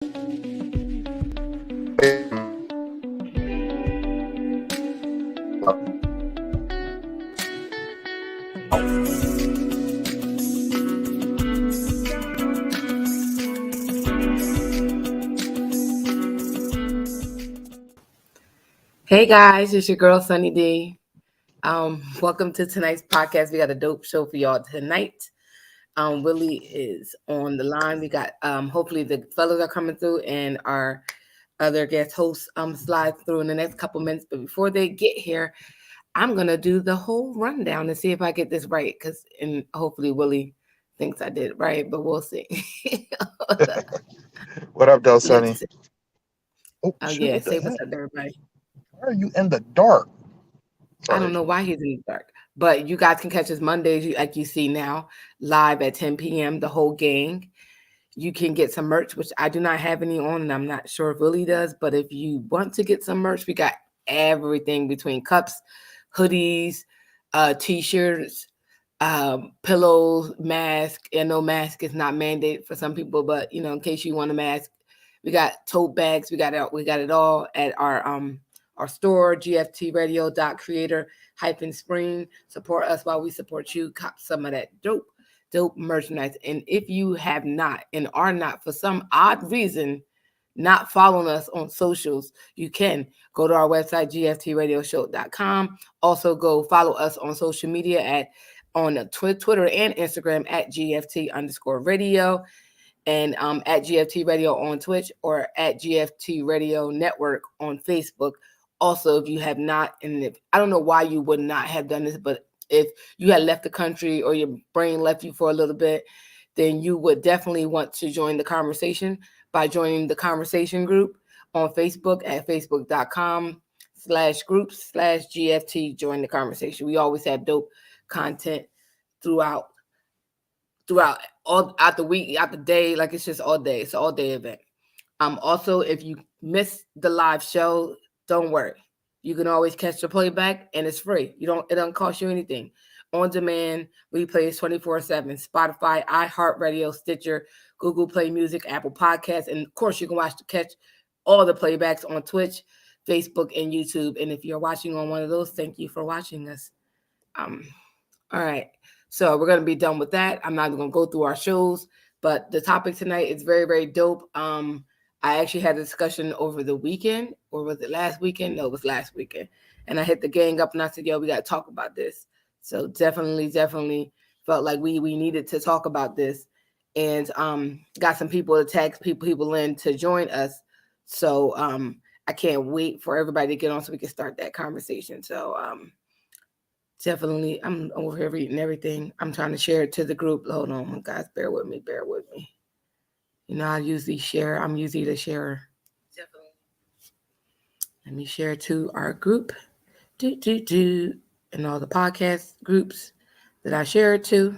Hey guys, it's your girl Sunny D. Welcome to tonight's podcast. We got a dope show for y'all tonight. Willie is on the line. We got hopefully the fellows are coming through and our other guest hosts slide through in the next couple minutes. But before they get here, I'm gonna do the whole rundown and see if I get this right. And hopefully Willie thinks I did it right, but we'll see. What up, though, Let's Sonny? see. Oh, Oh shoot, yeah, what the say what's heck? up, everybody. Why are you in the dark? I don't Sorry. know why he's in the dark, but you guys can catch us Mondays, like you see now, live at 10 p.m. The whole gang. You can get some merch, which I do not have any on, and I'm not sure if Willie does. But if you want to get some merch, we got everything between cups, hoodies, t-shirts, pillows, mask. I know mask is not mandated for some people, but in case you want a mask, we got tote bags. We got it all at our store, gftradio.creator-spring. Support us while we support you. Cop some of that dope merchandise. And if you have not and are not for some odd reason not following us on socials, you can go to our website, gftradioshow.com. Also go follow us on social media on Twitter and Instagram at GFT_radio and at GFT Radio on Twitch or at GFT Radio Network on Facebook. Also, if you have not, I don't know why you would not have done this, but if you had left the country or your brain left you for a little bit, then you would definitely want to join the conversation by joining the conversation group on Facebook at facebook.com/groups/GFT. Join the conversation. We always have dope content throughout all out the week, out the day, like it's just all day. It's an all day event. Also, if you miss the live show, don't worry. You can always catch the playback and it's free. It don't cost you anything. On demand, replays 24/7, Spotify, iHeartRadio, Stitcher, Google Play Music, Apple Podcasts, and of course you can catch all the playbacks on Twitch, Facebook, and YouTube. And if you're watching on one of those, thank you for watching us. All right. So we're going to be done with that. I'm not going to go through our shows, but the topic tonight is very, very dope. I actually had a discussion over the weekend, or was it last weekend? No, it was last weekend. And I hit the gang up and I said, yo, we got to talk about this. So definitely felt like we needed to talk about this, and got some people to text people in to join us. So I can't wait for everybody to get on so we can start that conversation. So definitely, I'm over here reading everything. I'm trying to share it to the group. Hold on, guys, bear with me. I usually share. I'm usually the sharer. Definitely. Let me share to our group. And all the podcast groups that I share it to.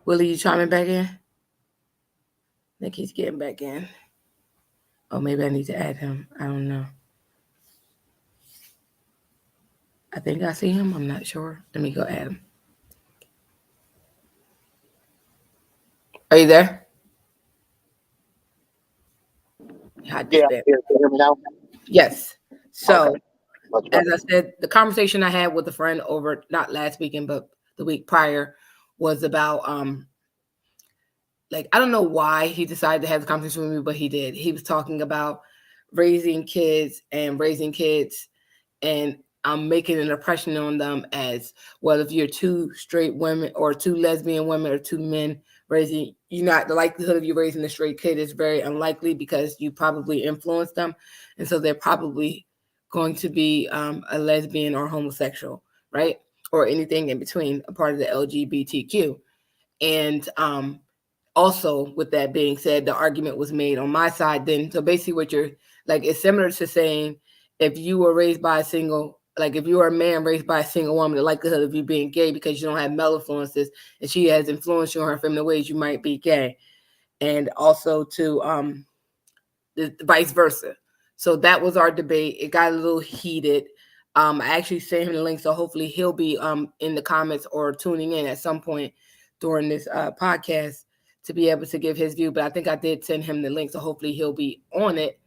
Willie, you chiming back in? I think he's getting back in. Oh, maybe I need to add him. I don't know. I think I see him. I'm not sure. Let me go add him. Are you there? Yeah, I'm here. Can you hear me now? Yes. So, Okay, much as better. I said, the conversation I had with a friend over not last weekend, but the week prior was about like I don't know why he decided to have the conversation with me, but he did. He was talking about raising kids, and I'm making an impression on them as well. If you're two straight women or two lesbian women or two men raising, the likelihood of you raising a straight kid is very unlikely because you probably influenced them, and so they're probably going to be a lesbian or homosexual, right, or anything in between, a part of the LGBTQ. And also, with that being said, the argument was made on my side. Then, so basically, what you're like, it's similar to saying if you were raised by a single, like if you are a man raised by a single woman, the likelihood of you being gay because you don't have male influences and she has influenced you in her feminine ways, you might be gay. And also to the vice versa. So that was our debate. It got a little heated. I actually sent him the link, so hopefully he'll be in the comments or tuning in at some point during this podcast to be able to give his view. But I think I did send him the link, so hopefully he'll be on it.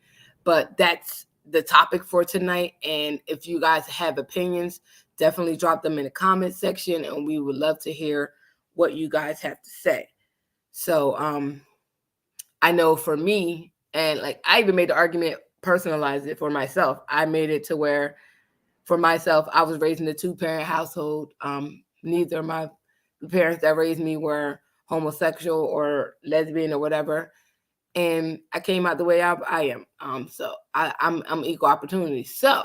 But that's the topic for tonight. And if you guys have opinions, definitely drop them in the comment section, and we would love to hear what you guys have to say. So I know for me, and like I even made the argument, personalize it for myself. I made it to where for myself, I was raised in a 2-parent household. Neither of my parents that raised me were homosexual or lesbian or whatever, and I came out the way I am. So I'm equal opportunity. So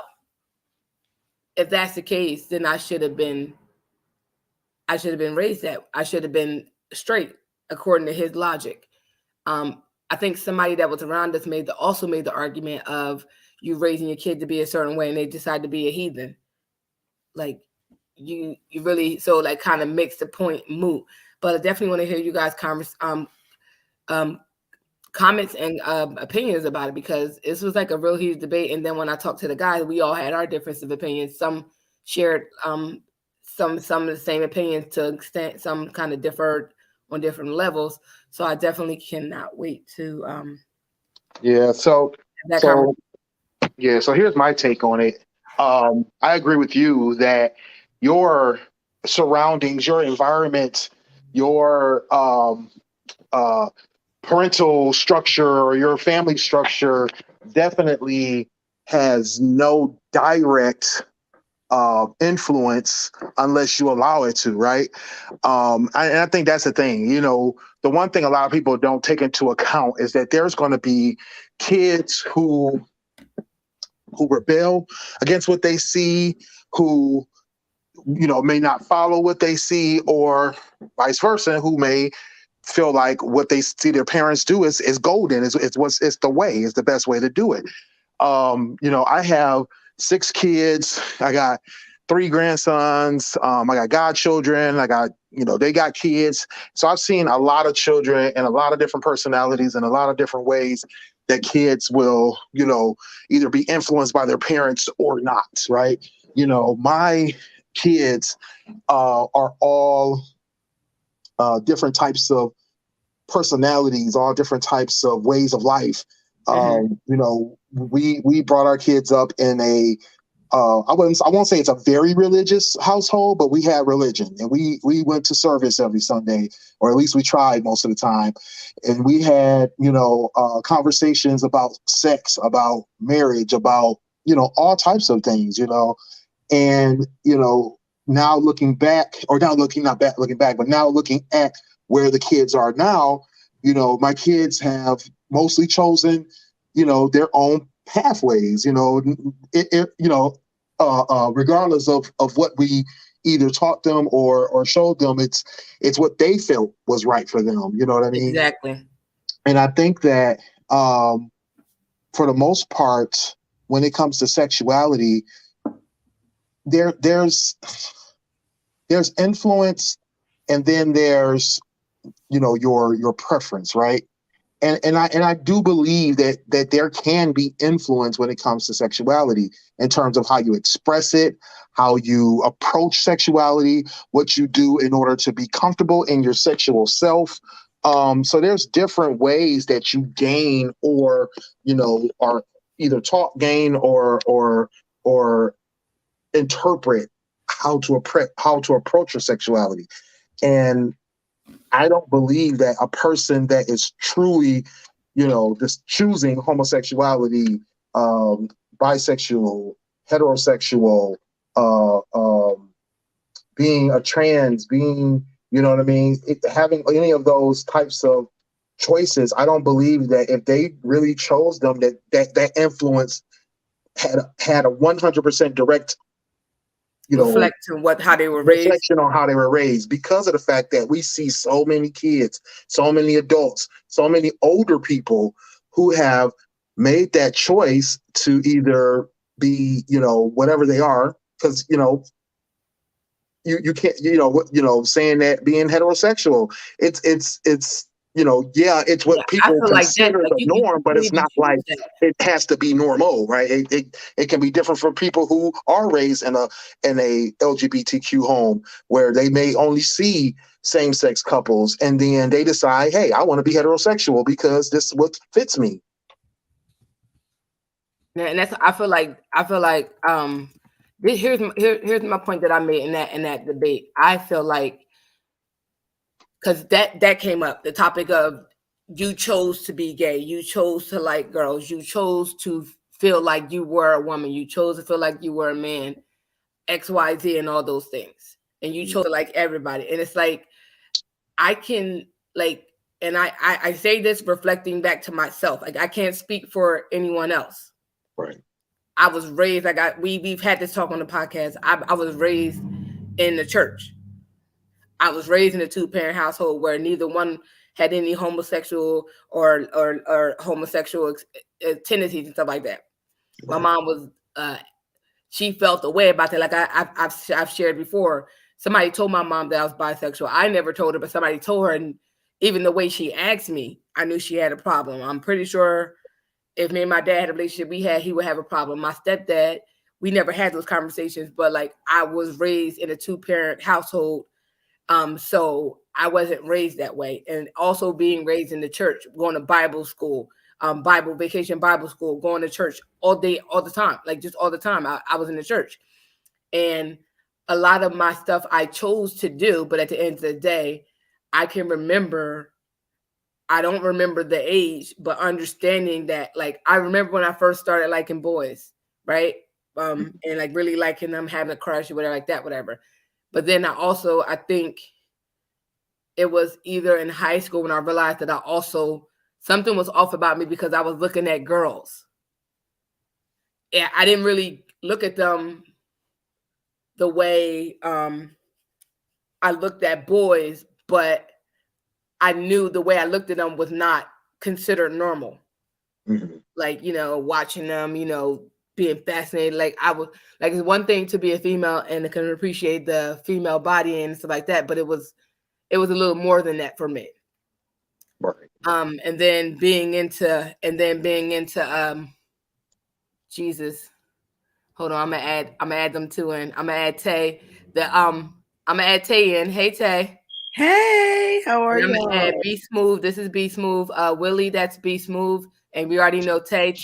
if that's the case, then I should have been raised that. I should have been straight according to his logic. I think somebody that was around us also made the argument of you raising your kid to be a certain way and they decide to be a heathen. Like you really, so like kind of makes the point moot. But I definitely want to hear you guys comments and opinions about it, because this was like a real huge debate. And then when I talked to the guys, we all had our difference of opinions. Some shared some of the same opinions to an extent, some kind of differed on different levels. So I definitely cannot wait to Yeah. So that so yeah. So here's my take on it. I agree with you that your surroundings, your environment, your parental structure or your family structure definitely has no direct influence unless you allow it to, right? And I think that's the thing. The one thing a lot of people don't take into account is that there's going to be kids who rebel against what they see, who may not follow what they see, or vice versa, who may feel like what they see their parents do is golden. It's the way. It's the best way to do it. I have 6 kids. I got 3 grandsons. I got godchildren. I got, they got kids. So I've seen a lot of children and a lot of different personalities and a lot of different ways that kids will, either be influenced by their parents or not, right? My kids are all different types of personalities, all different types of ways of life. We brought our kids up in a I won't say it's a very religious household, but we had religion, and we went to service every Sunday, or at least we tried most of the time. And we had conversations about sex, about marriage, about all types of things, and now looking back, or now not back looking back, but now looking at where the kids are now, my kids have mostly chosen their own pathways, regardless of what we either taught them or showed them. It's what they felt was right for them, you know what I mean? exactly. And I think that for the most part, when it comes to sexuality, there's influence, and then there's your preference, right? And I do believe that there can be influence when it comes to sexuality, in terms of how you express it, how you approach sexuality, what you do in order to be comfortable in your sexual self. So there's different ways that you gain, or are either taught, gain, or interpret how to approach your sexuality. And I don't believe that a person that is truly, just choosing homosexuality, bisexual, heterosexual, being a trans, being, what I mean, having any of those types of choices, I don't believe that if they really chose them, that influence had a 100% direct, Reflect on how they were raised. reflection on how they were raised, because of the fact that we see so many kids, so many adults, so many older people who have made that choice to either be, whatever they are, because you can't, saying that being heterosexual, it's Yeah, it's Yeah, what I people feel like that. consider Like the you norm, but can't it's even not like choose that. it has to be normal, right? It can be different for people who are raised in a LGBTQ home where they may only see same sex couples, and then they decide, hey, I want to be heterosexual because this is what fits me. Yeah, and that's here's my point that I made in that debate. I feel like because that came up, the topic of you chose to be gay, you chose to like girls, you chose to feel like you were a woman, you chose to feel like you were a man, XYZ and all those things. And you chose to like everybody. And it's like I can like and I say this reflecting back to myself. Like I can't speak for anyone else. Right. I was raised like we've had this talk on the podcast. I was raised in the church. I was raised in a two-parent household where neither one had any homosexual or homosexual tendencies and stuff like that. My Right. mom was she felt the way about that. Like I've shared before. Somebody told my mom that I was bisexual. I never told her, but somebody told her, and even the way she asked me, I knew she had a problem. I'm pretty sure if me and my dad had a relationship he would have a problem. My stepdad, we never had those conversations, but like I was raised in a two-parent household. So I wasn't raised that way. And also being raised in the church, going to Bible school, Bible school, going to church all day, all the time, like just all the time. I was in the church. And a lot of my stuff I chose to do, but at the end of the day, I can remember I don't remember the age, but understanding that, like, I remember when I first started liking boys, right? And like really liking them, having a crush or whatever, like that, whatever. But then I think it was either in high school when I realized that something was off about me because I was looking at girls. And I didn't really look at them the way I looked at boys, but I knew the way I looked at them was not considered normal. Mhm. Like, watching them, being fascinated. Like I was like it's one thing to be a female and can appreciate the female body and stuff like that, but it was a little more than that for me. Right. And then being into Jesus. Hold on, I'm gonna add them two in. I'm gonna add Tay. I'm gonna add Tay in. Hey Tay. Hey, how are And I'm gonna add y'all? Be Smooth. This is Be Smooth. Willie, that's Be Smooth. And we already know Tay.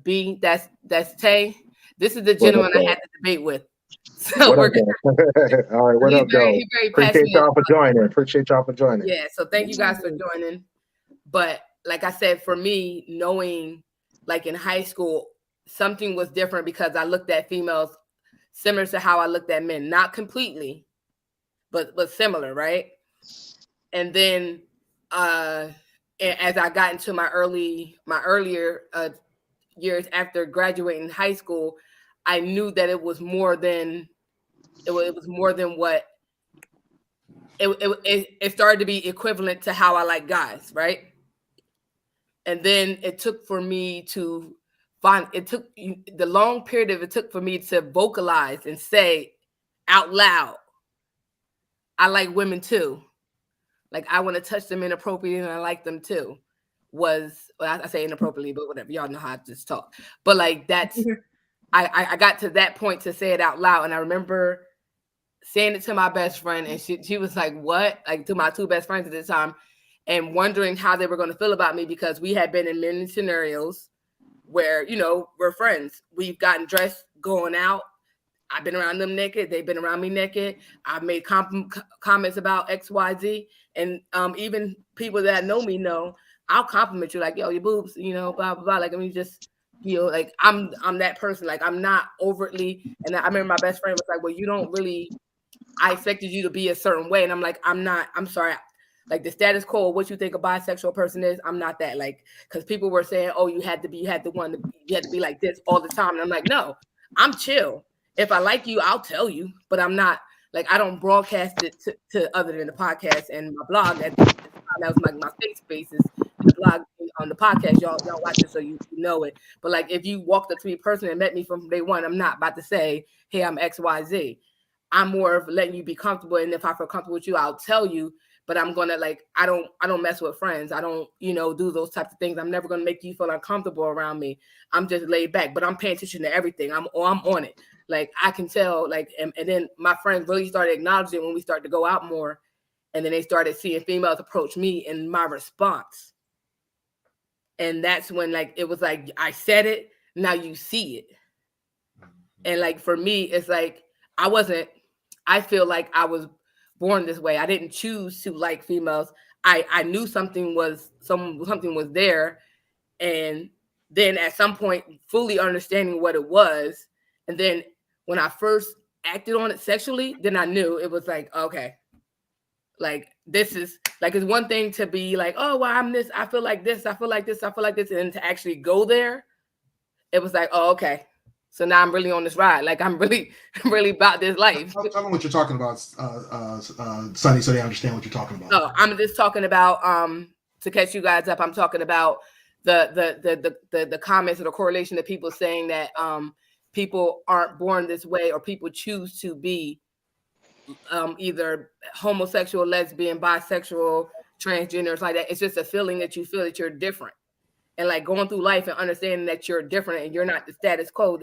B, that's Tay. This is the What up, gentleman I though? had to debate with. So What we're up, gonna though? All right. What up, though? he's very Appreciate passionate. y'all for joining. Appreciate y'all for joining. Yeah, so thank you guys for joining. But like I said, for me, knowing like in high school, something was different because I looked at females similar to how I looked at men. Not completely, but similar, right? And then as I got into my earlier years after graduating high school, I knew that it was more than it was more than what it started to be equivalent to how I like guys, right? And then it took for me to find it took the long period of it took for me to vocalize and say out loud, I like women too. Like I want to touch them inappropriately and I like them too. I say inappropriately, but whatever. Y'all know how I just talk. But like that's I got to that point to say it out loud. And I remember saying it to my best friend, and she was like, "What?" Like to my two best friends at the time, and wondering how they were going to feel about me because we had been in many scenarios where we're friends. We've gotten dressed going out. I've been around them naked. They've been around me naked. I've made comments about XYZ, and even people that know me know I'll compliment you like, "Yo, your boobs," blah blah blah. Like I mean, just like I'm that person. Like I'm not overtly. And I remember my best friend was like, "Well, you don't really." I expected you to be a certain way. And I'm like, I'm not, I'm sorry. Like the status quo, what you think a bisexual person is, I'm not that. Like, because people were saying, oh, you had to be like this all the time. And I'm like, no, I'm chill. If I like you, I'll tell you, but I'm not like, I don't broadcast it to other than the podcast and my blog. At the time, that was like my safe spaces and the blog on the podcast. Y'all watch it so you know it. But like, if you walked up to me personally and met me from day one, I'm not about to say, hey, I'm XYZ. I'm more of letting you be comfortable. And if I feel comfortable with you, I'll tell you. but I'm gonna like I don't mess with friends. I don't, do those types of things. I'm never gonna make you feel uncomfortable around me. I'm just laid back, but I'm paying attention to everything. I'm on it. Like I can tell, like, and then my friends really started acknowledging when we started to go out more, and then they started seeing females approach me and my response. And that's when like it was like I said it, now you see it. And like for me, it's like I feel like I was born this way. I didn't choose to like females. I knew something was there, and then at some point fully understanding what it was, and then when I first acted on it sexually, then I knew it was like, okay, like this is like, it's one thing to be like, oh well, I'm this, I feel like this, I feel like this, I feel like this, and to actually go there, it was like, oh okay, so now I'm really on this ride. Like I'm really about this life. Tell me what you're talking about, Sonny, so they understand what you're talking about. Oh, I'm just talking about to catch you guys up. I'm talking about the comments or the correlation of people saying that people aren't born this way, or people choose to be either homosexual, lesbian, bisexual, transgenders, like that. It's just a feeling that you feel that you're different, and like going through life and understanding that you're different and you're not the status quo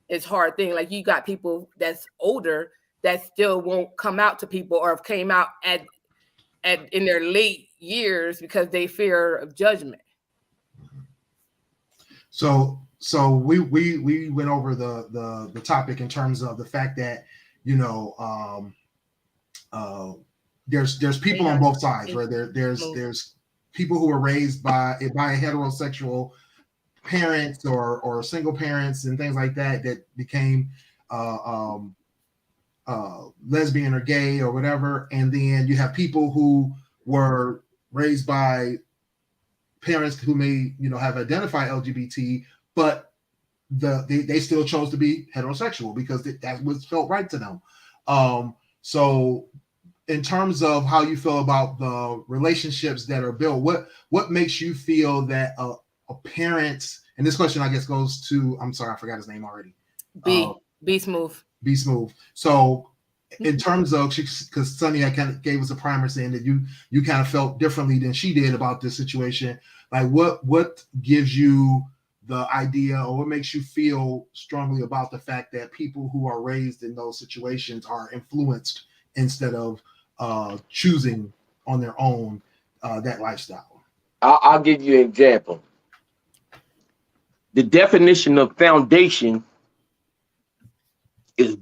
is hard thing. Like you got people that's older that still won't come out to people, or have came out at in their late years because they fear of judgment. So we went over the topic in terms of the fact that there's people on both sides, right? There's people who are raised by heterosexual parents or single parents and things like that became lesbian or gay or whatever, and then you have people who were raised by parents who may have identified LGBT, but they still chose to be heterosexual because that was felt right to them. So in terms of how you feel about the relationships that are built, what makes you feel that a parent, and this question I guess goes to, I'm sorry, I forgot his name already. Be Smooth. Be Smooth. So in terms of, because Sonny kind of gave us a primer saying that you kind of felt differently than she did about this situation. Like what gives you the idea, or what makes you feel strongly about the fact that people who are raised in those situations are influenced instead of choosing on their own that lifestyle? I'll give you an example. The definition of foundation is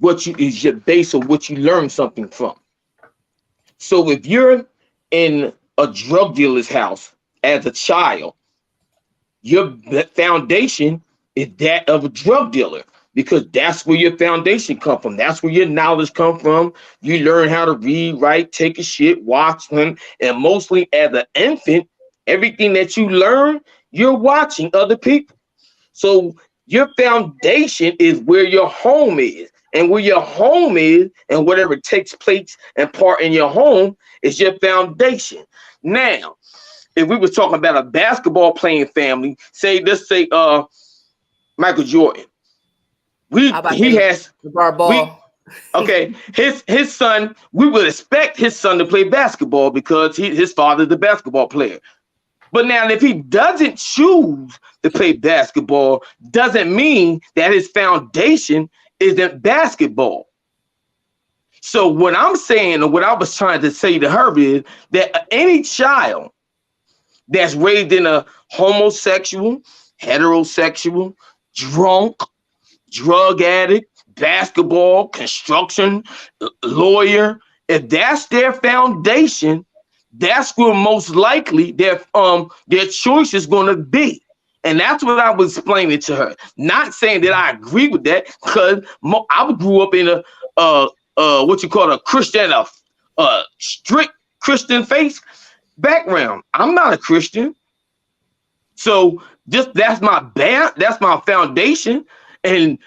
your base of what you learn something from. So if you're in a drug dealer's house as a child, your foundation is that of a drug dealer, because that's where your foundation come from. That's where your knowledge come from. You learn how to read, write, take a shit, watch them, and mostly as an infant, everything that you learn, you're watching other people. So your foundation is where your home is, and where your home is, and whatever takes place and part in your home is your foundation. Now, if we were talking about a basketball playing family, let's say Michael Jordan. His son, we would expect his son to play basketball because his father's the basketball player. But now if he doesn't choose to play basketball, doesn't mean that his foundation isn't basketball. So what I'm saying, or what I was trying to say to her, is that any child that's raised in a homosexual, heterosexual, drunk, drug addict, basketball, construction, lawyer, if that's their foundation, that's where most likely their choice is going to be. And that's what I was explaining to her. Not saying that I agree with that, because I grew up in what you call a Christian, strict Christian faith background. I'm not a Christian. So that's my foundation. And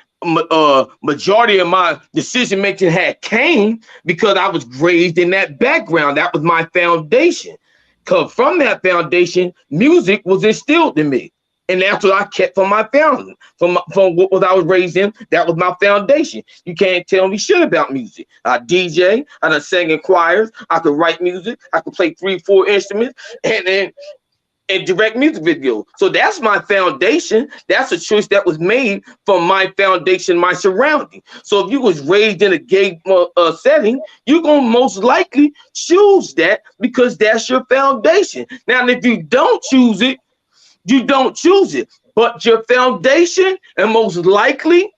majority of my decision making came because I was raised in that background. That was my foundation. Because from that foundation, music was instilled in me. And that's what I kept from my family, from what I was raised in. That was my foundation. You can't tell me shit about music. I DJ, I done sang in choirs, I could write music, I could play 3-4 instruments, and direct music videos. So that's my foundation. That's a choice that was made from my foundation, my surrounding. So if you was raised in a gay setting, you're going to most likely choose that because that's your foundation. Now, if you don't choose it, you don't choose it. But your foundation, and most likely,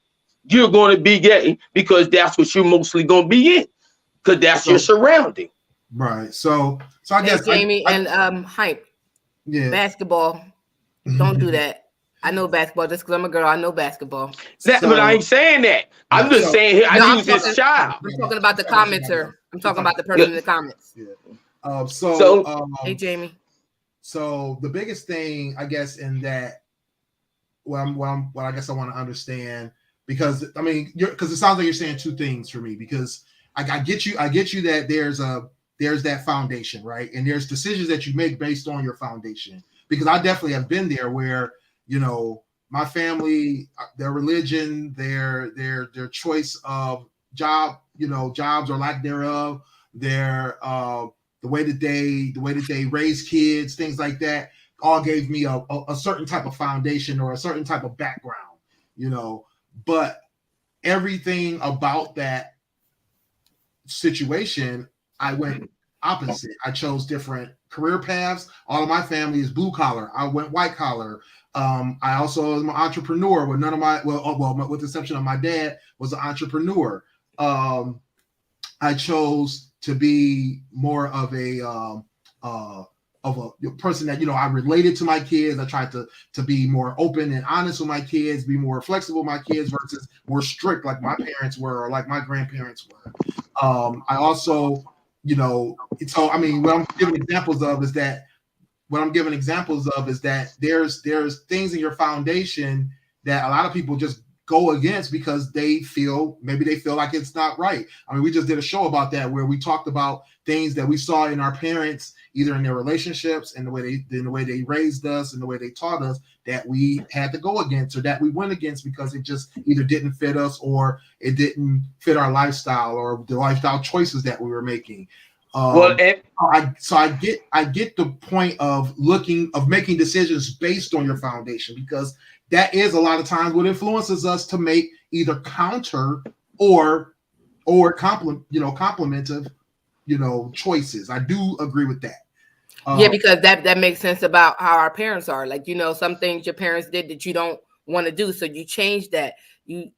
you're going to be gay because that's what you're mostly going to be in, because that's your surrounding. Right. So I guess Jamie and hype. Yeah. Basketball. Don't do that. I know basketball just because I'm a girl. I know basketball. But I ain't saying that. I'm just saying I use this child. I'm talking about the commenter. I'm talking about the person in the comments. Yeah. Hey, Jamie. So the biggest thing, I guess, in that, what I guess I want to understand, because I mean, because it sounds like you're saying two things for me. Because I get you that there's that foundation, right? And there's decisions that you make based on your foundation. Because I definitely have been there where, you know, my family, their religion, their choice of job, you know, jobs or lack thereof, their the way that they raise kids, things like that, all gave me a certain type of foundation or a certain type of background, you know. But everything about that situation, I went opposite. I chose different career paths. All of my family is blue collar. I went white collar. I also am an entrepreneur. With none of my with the exception of my dad, was an entrepreneur. I chose to be more of a person that, you know, I related to my kids. I tried to be more open and honest with my kids, be more flexible with my kids versus more strict like my parents were or like my grandparents were. I also, you know, so I mean, what I'm giving examples of is that there's things in your foundation that a lot of people just go against because they feel like it's not right. I mean, we just did a show about that where we talked about things that we saw in our parents, either in their relationships and the way they raised us and the way they taught us, that we had to go against or that we went against because it just either didn't fit us or it didn't fit our lifestyle or the lifestyle choices that we were making. I get the point of making decisions based on your foundation, because that is a lot of times what influences us to make either counter or complementive, you know, choices. I do agree with that. Yeah, because that makes sense about how our parents are. Like, you know, some things your parents did that you don't want to do, so you change that.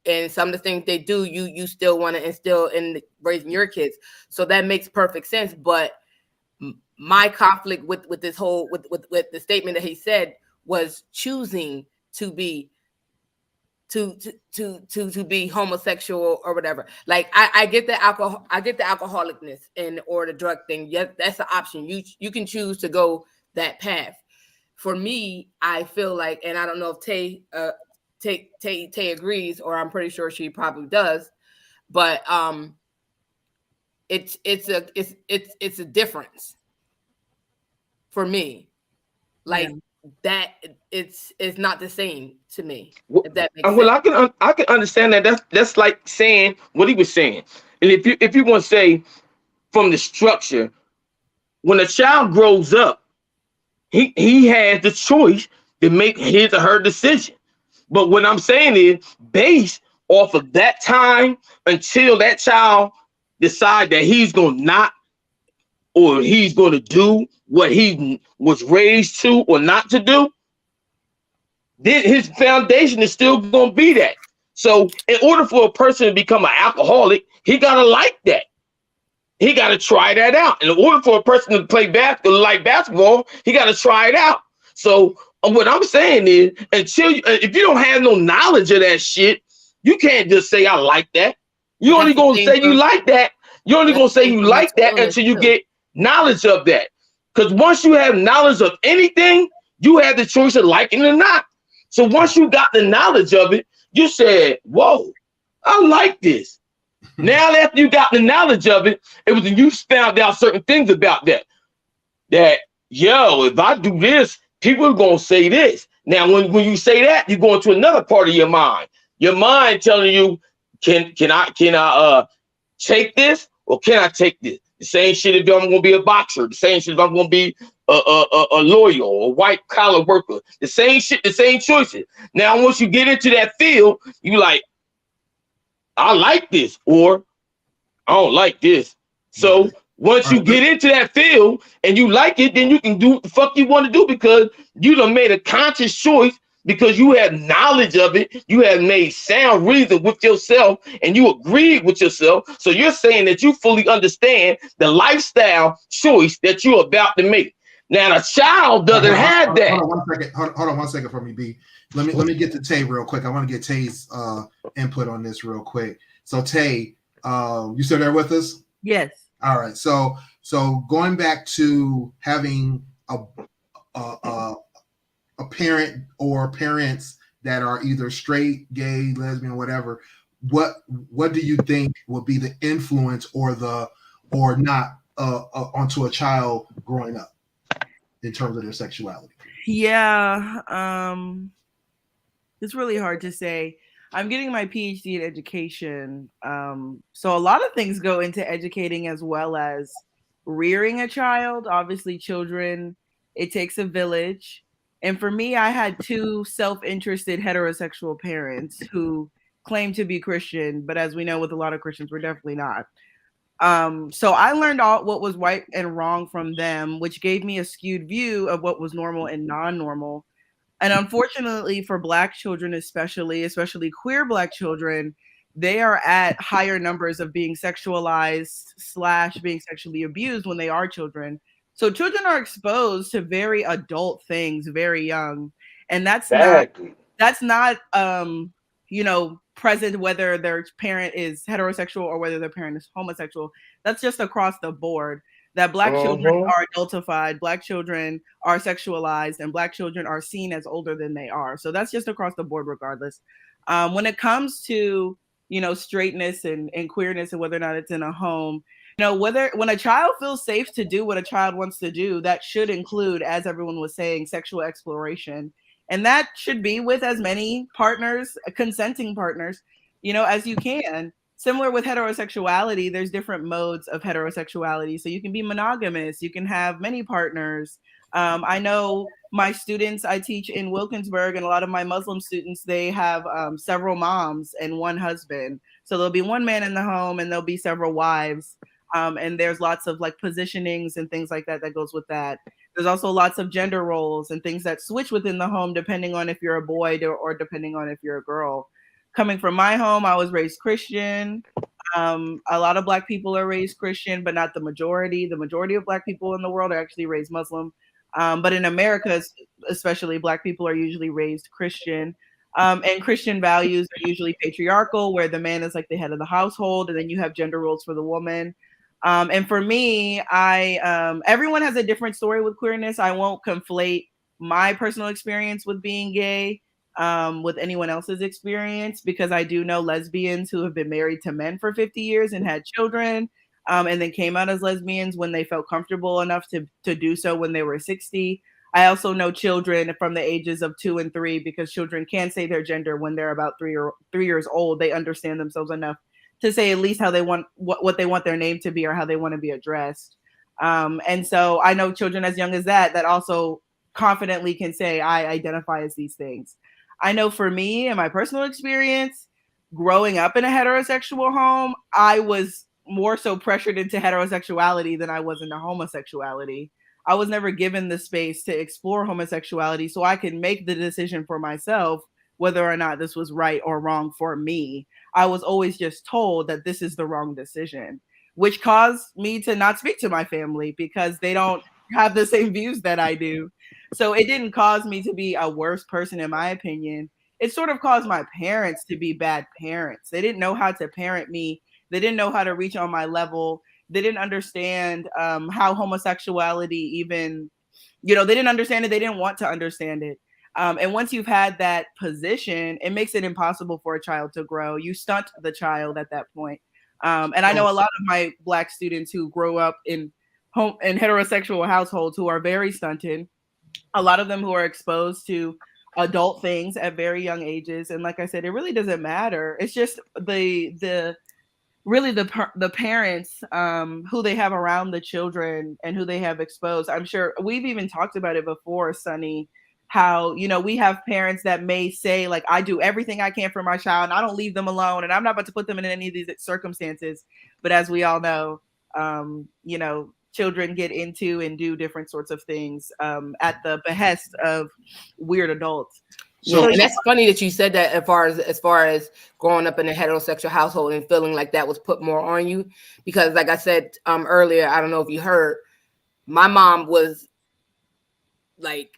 And some of the things they do, you still want to instill in raising your kids. So that makes perfect sense. But my conflict with this whole with the statement that he said was choosing to be to be homosexual or whatever. Like I get the alcoholicness or the drug thing. Yes, that's an option. You can choose to go that path. For me, I feel like, and I don't know if Tay agrees, or I'm pretty sure she probably does, but it's a difference for me. Like that, it's not the same to me. If that makes sense. I can understand that. That's like saying what he was saying. And if you want to say from the structure, when a child grows up, he has the choice to make his or her decision. But what I'm saying is, based off of that time until that child decide that he's going to not, or he's going to do what he was raised to or not to do, then his foundation is still going to be that. So in order for a person to become an alcoholic, he got to like that. He got to try that out. In order for a person to play basketball, he got to try it out. So what I'm saying is, if you don't have no knowledge of that shit, you can't just say I like that. You only gonna say you like that. You only gonna say you like that until you get knowledge of that. Because once you have knowledge of anything, you have the choice of liking it or not. So once you got the knowledge of it, you said, "Whoa, I like this." Now after you got the knowledge of it, it was when you found out certain things about that. That, yo, if I do this, people are gonna say this. Now, when you say that, you go into another part of your mind. Your mind telling you, can I take this or can I take this? The same shit if I'm gonna be a boxer. The same shit if I'm gonna be a lawyer or a white collar worker. The same shit, the same choices. Now, once you get into that field, you like, I like this or I don't like this. So Right. once you Right. get into that field and you like it, then you can do what the fuck you want to do because you done made a conscious choice because you have knowledge of it. You have made sound reason with yourself and you agreed with yourself. So you're saying that you fully understand the lifestyle choice that you're about to make. Now the child doesn't have that. Hold on 1 second. Hold on 1 second for me, B. Let me get to Tay real quick. I want to get Tay's input on this real quick. So Tay, you still there with us? Yes. All right. So going back to having a parent or parents that are either straight, gay, lesbian, whatever, what do you think will be the influence or not onto a child growing up in terms of their sexuality? Yeah. It's really hard to say. I'm getting my PhD in education. So a lot of things go into educating as well as rearing a child. Obviously, children, it takes a village. And for me, I had two self-interested heterosexual parents who claimed to be Christian, but as we know, with a lot of Christians, we're definitely not. So I learned all what was right and wrong from them, which gave me a skewed view of what was normal and non-normal. And unfortunately for Black children, especially queer Black children, they are at higher numbers of being sexualized / being sexually abused when they are children. So children are exposed to very adult things very young. And that's not present whether their parent is heterosexual or whether their parent is homosexual. That's just across the board. That Black children are adultified, Black children are sexualized, and Black children are seen as older than they are. So that's just across the board, regardless. When it comes to straightness and queerness and whether or not it's in a home, when a child feels safe to do what a child wants to do, that should include, as everyone was saying, sexual exploration, and that should be with as many partners, consenting partners, as you can. Similar with heterosexuality, there's different modes of heterosexuality. So you can be monogamous, you can have many partners. I know my students, I teach in Wilkinsburg, and a lot of my Muslim students, they have several moms and one husband. So there'll be one man in the home and there'll be several wives. And there's lots of like positionings and things like that goes with that. There's also lots of gender roles and things that switch within the home depending on if you're a boy or depending on if you're a girl. Coming from my home, I was raised Christian. A lot of Black people are raised Christian, but not the majority. The majority of Black people in the world are actually raised Muslim. But in America, especially, Black people are usually raised Christian. And Christian values are usually patriarchal, where the man is like the head of the household, and then you have gender roles for the woman. And for me, everyone has a different story with queerness. I won't conflate my personal experience with being gay with anyone else's experience, because I do know lesbians who have been married to men for 50 years and had children, and then came out as lesbians when they felt comfortable enough to do so when they were 60. I also know children from the ages of 2 and 3, because children can say their gender when they're about 3 years old. They understand themselves enough to say at least how they want what they want their name to be or how they want to be addressed. And so I know children as young as that also confidently can say, I identify as these things. I know for me and my personal experience, growing up in a heterosexual home, I was more so pressured into heterosexuality than I was into homosexuality. I was never given the space to explore homosexuality so I could make the decision for myself whether or not this was right or wrong for me. I was always just told that this is the wrong decision, which caused me to not speak to my family because they don't have the same views that I do. So it didn't cause me to be a worse person, in my opinion. It sort of caused my parents to be bad parents. They didn't know how to parent me. They didn't know how to reach on my level. They didn't understand how homosexuality even, they didn't understand it. They didn't want to understand it. And once you've had that position, it makes it impossible for a child to grow. You stunt the child at that point. And I know a lot of my Black students who grow up in heterosexual households who are very stunted. A lot of them who are exposed to adult things at very young ages. And like I said, it really doesn't matter. It's just the really the parents who they have around the children and who they have exposed. I'm sure we've even talked about it before, Sunny, how, you know, we have parents that may say, like, I do everything I can for my child and I don't leave them alone and I'm not about to put them in any of these circumstances. But as we all know, you know, children get into and do different sorts of things at the behest of weird adults. So, and that's funny that you said that as far as growing up in a heterosexual household and feeling like that was put more on you, because like I said earlier, I don't know if you heard, my mom was like,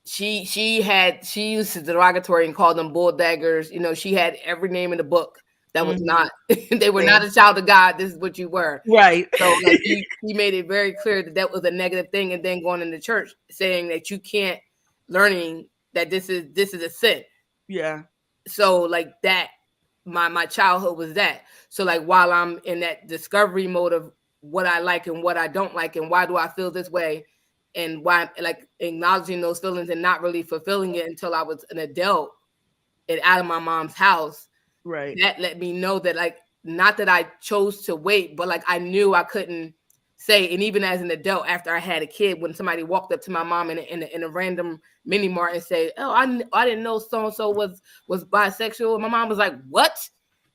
she used to derogatory and called them bull daggers. You know, she had every name in the book that was not, they were not a child of God. This is what you were. Right. So like he made it very clear that that was a negative thing. And then going into church saying that you can't, learning that this is a sin. Yeah. So like that, my childhood was that. So like while I'm in that discovery mode of what I like and what I don't like and why do I feel this way and why, like acknowledging those feelings and not really fulfilling it until I was an adult and out of my mom's house. Right. That let me know that, like, not that I chose to wait, but like I knew I couldn't say. And even as an adult, after I had a kid, when somebody walked up to my mom in a random mini mart and said, "Oh, I didn't know so and so was bisexual," my mom was like, "What?"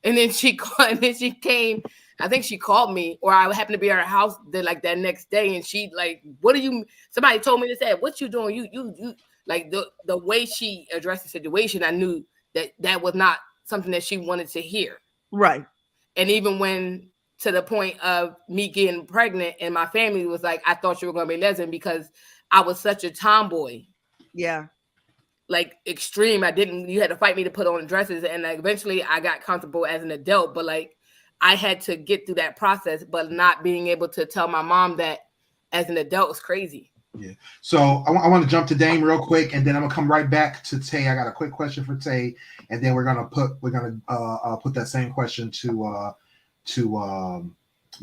And then she called, and then she came. I think she called me, or I happened to be at her house that next day, and she like, "What are you?" Somebody told me to say, "What you doing?" You like the way she addressed the situation, I knew that was not something that she wanted to hear. Right. And even when to the point of me getting pregnant and my family was like, I thought you were going to be lesbian because I was such a tomboy. Yeah. Like extreme. You had to fight me to put on dresses. And like, eventually I got comfortable as an adult, but like I had to get through that process, but not being able to tell my mom that as an adult is crazy. Yeah. So I want to jump to Dame real quick, and then I'm gonna come right back to Tay. I got a quick question for Tay, and then we're gonna put that same question to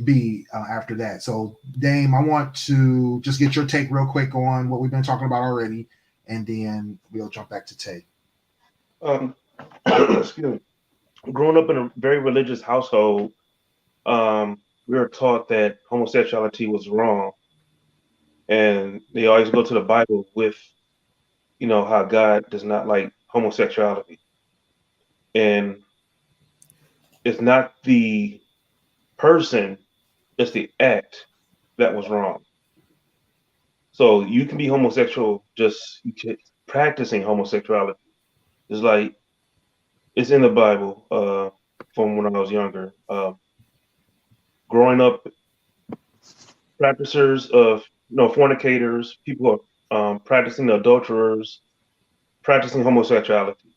B after that. So Dame, I want to just get your take real quick on what we've been talking about already, and then we'll jump back to Tay. Excuse me. Growing up in a very religious household, we were taught that homosexuality was wrong. And they always go to the Bible with, you know, how God does not like homosexuality. And it's not the person, it's the act that was wrong. So you can be homosexual, practicing homosexuality. It's like, it's in the Bible from when I was younger. Growing up, practicers of, fornicators, people are practicing adulterers, practicing homosexuality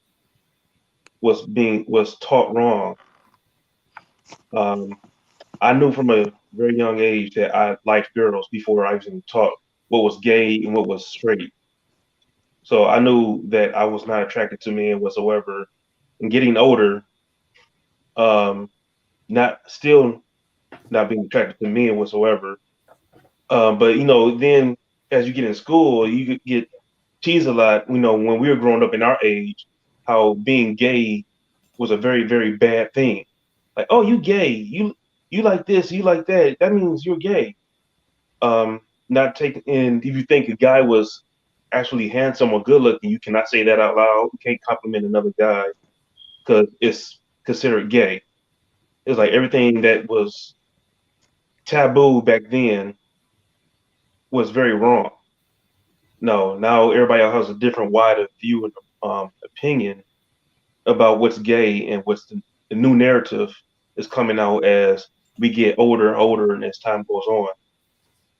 was taught wrong. I knew from a very young age that I liked girls before I even taught what was gay and what was straight. So I knew that I was not attracted to men whatsoever. And getting older, still not being attracted to men whatsoever. But then as you get in school, you get teased a lot. When we were growing up in our age, how being gay was a very, very bad thing. Like, oh, you gay, you like this, you like that. That means you're gay. Not taking in, if you think a guy was actually handsome or good looking, you cannot say that out loud. You can't compliment another guy because it's considered gay. It's like everything that was taboo back then was very wrong. No, now everybody else has a different wider view and opinion about what's gay, and what's the new narrative is coming out as we get older and older, and as time goes on.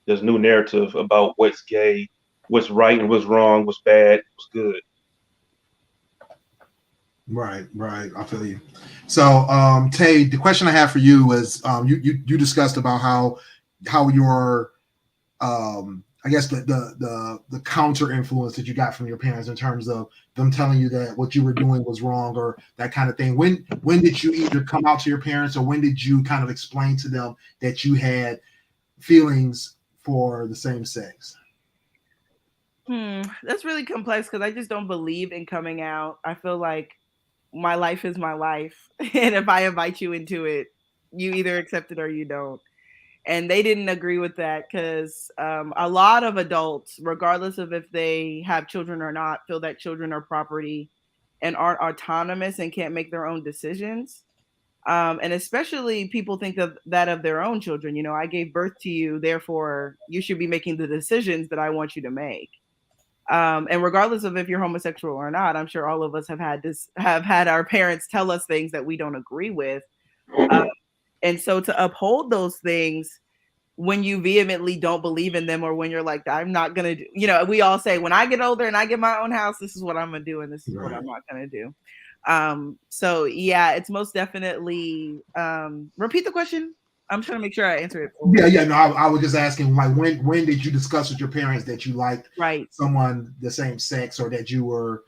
There's new narrative about what's gay, what's right and what's wrong, what's bad, what's good. Right. I feel you. So, Tay, the question I have for you is, you discussed about how your, I guess the counter influence that you got from your parents in terms of them telling you that what you were doing was wrong or that kind of thing. When did you either come out to your parents, or when did you kind of explain to them that you had feelings for the same sex? That's really complex because I just don't believe in coming out. I feel like my life is my life. And if I invite you into it, you either accept it or you don't. And they didn't agree with that because a lot of adults, regardless of if they have children or not, feel that children are property and aren't autonomous and can't make their own decisions. And especially people think of that of their own children. You know, I gave birth to you, therefore you should be making the decisions that I want you to make. And regardless of if you're homosexual or not, I'm sure all of us have had our parents tell us things that we don't agree with. And so to uphold those things when you vehemently don't believe in them, or when you're like, I'm not going to do, you know, we all say, when I get older and I get my own house, this is what I'm going to do. And this is what I'm not going to do. So yeah, it's most definitely, repeat the question. I'm trying to make sure I answer it. Yeah. No, I was just asking, like, when did you discuss with your parents that you liked someone the same sex, or that you were,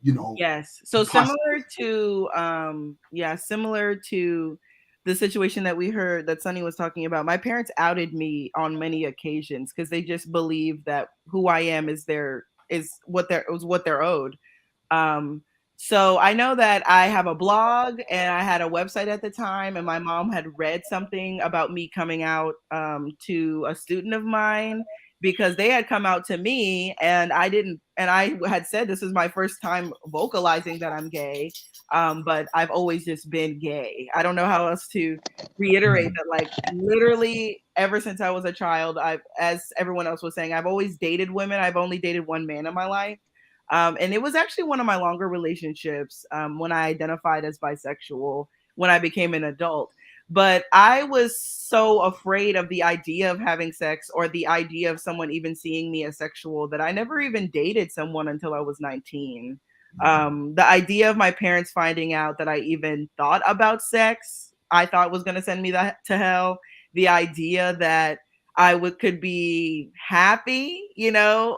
you know? Yes. So similar to the situation that we heard that Sunny was talking about, my parents outed me on many occasions because they just believe that who I am is what they're owed. So I know that I have a blog and I had a website at the time, and my mom had read something about me coming out to a student of mine, because they had come out to me and I had said this is my first time vocalizing that I'm gay, but I've always just been gay. I don't know how else to reiterate that. Like, literally ever since I was a child, as everyone else was saying, I've always dated women. I've only dated one man in my life. And it was actually one of my longer relationships when I identified as bisexual, when I became an adult. But I was so afraid of the idea of having sex, or the idea of someone even seeing me as sexual, that I never even dated someone until I was 19. The idea of my parents finding out that I even thought about sex, I thought was going to send me to hell. The idea that I could be happy, you know,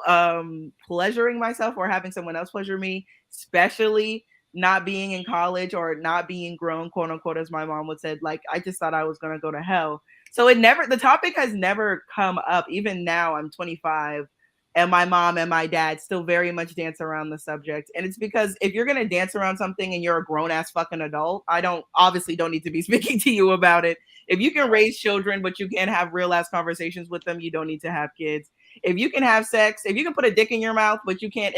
pleasuring myself or having someone else pleasure me, especially not being in college or not being grown, quote unquote, as my mom would say. Like, I just thought I was going to go to hell. So the topic has never come up. Even now, I'm 25, and my mom and my dad still very much dance around the subject. And it's because if you're going to dance around something and you're a grown ass fucking adult, I obviously don't need to be speaking to you about it. If you can raise children, but you can't have real ass conversations with them, you don't need to have kids. If you can have sex, if you can put a dick in your mouth, but you can't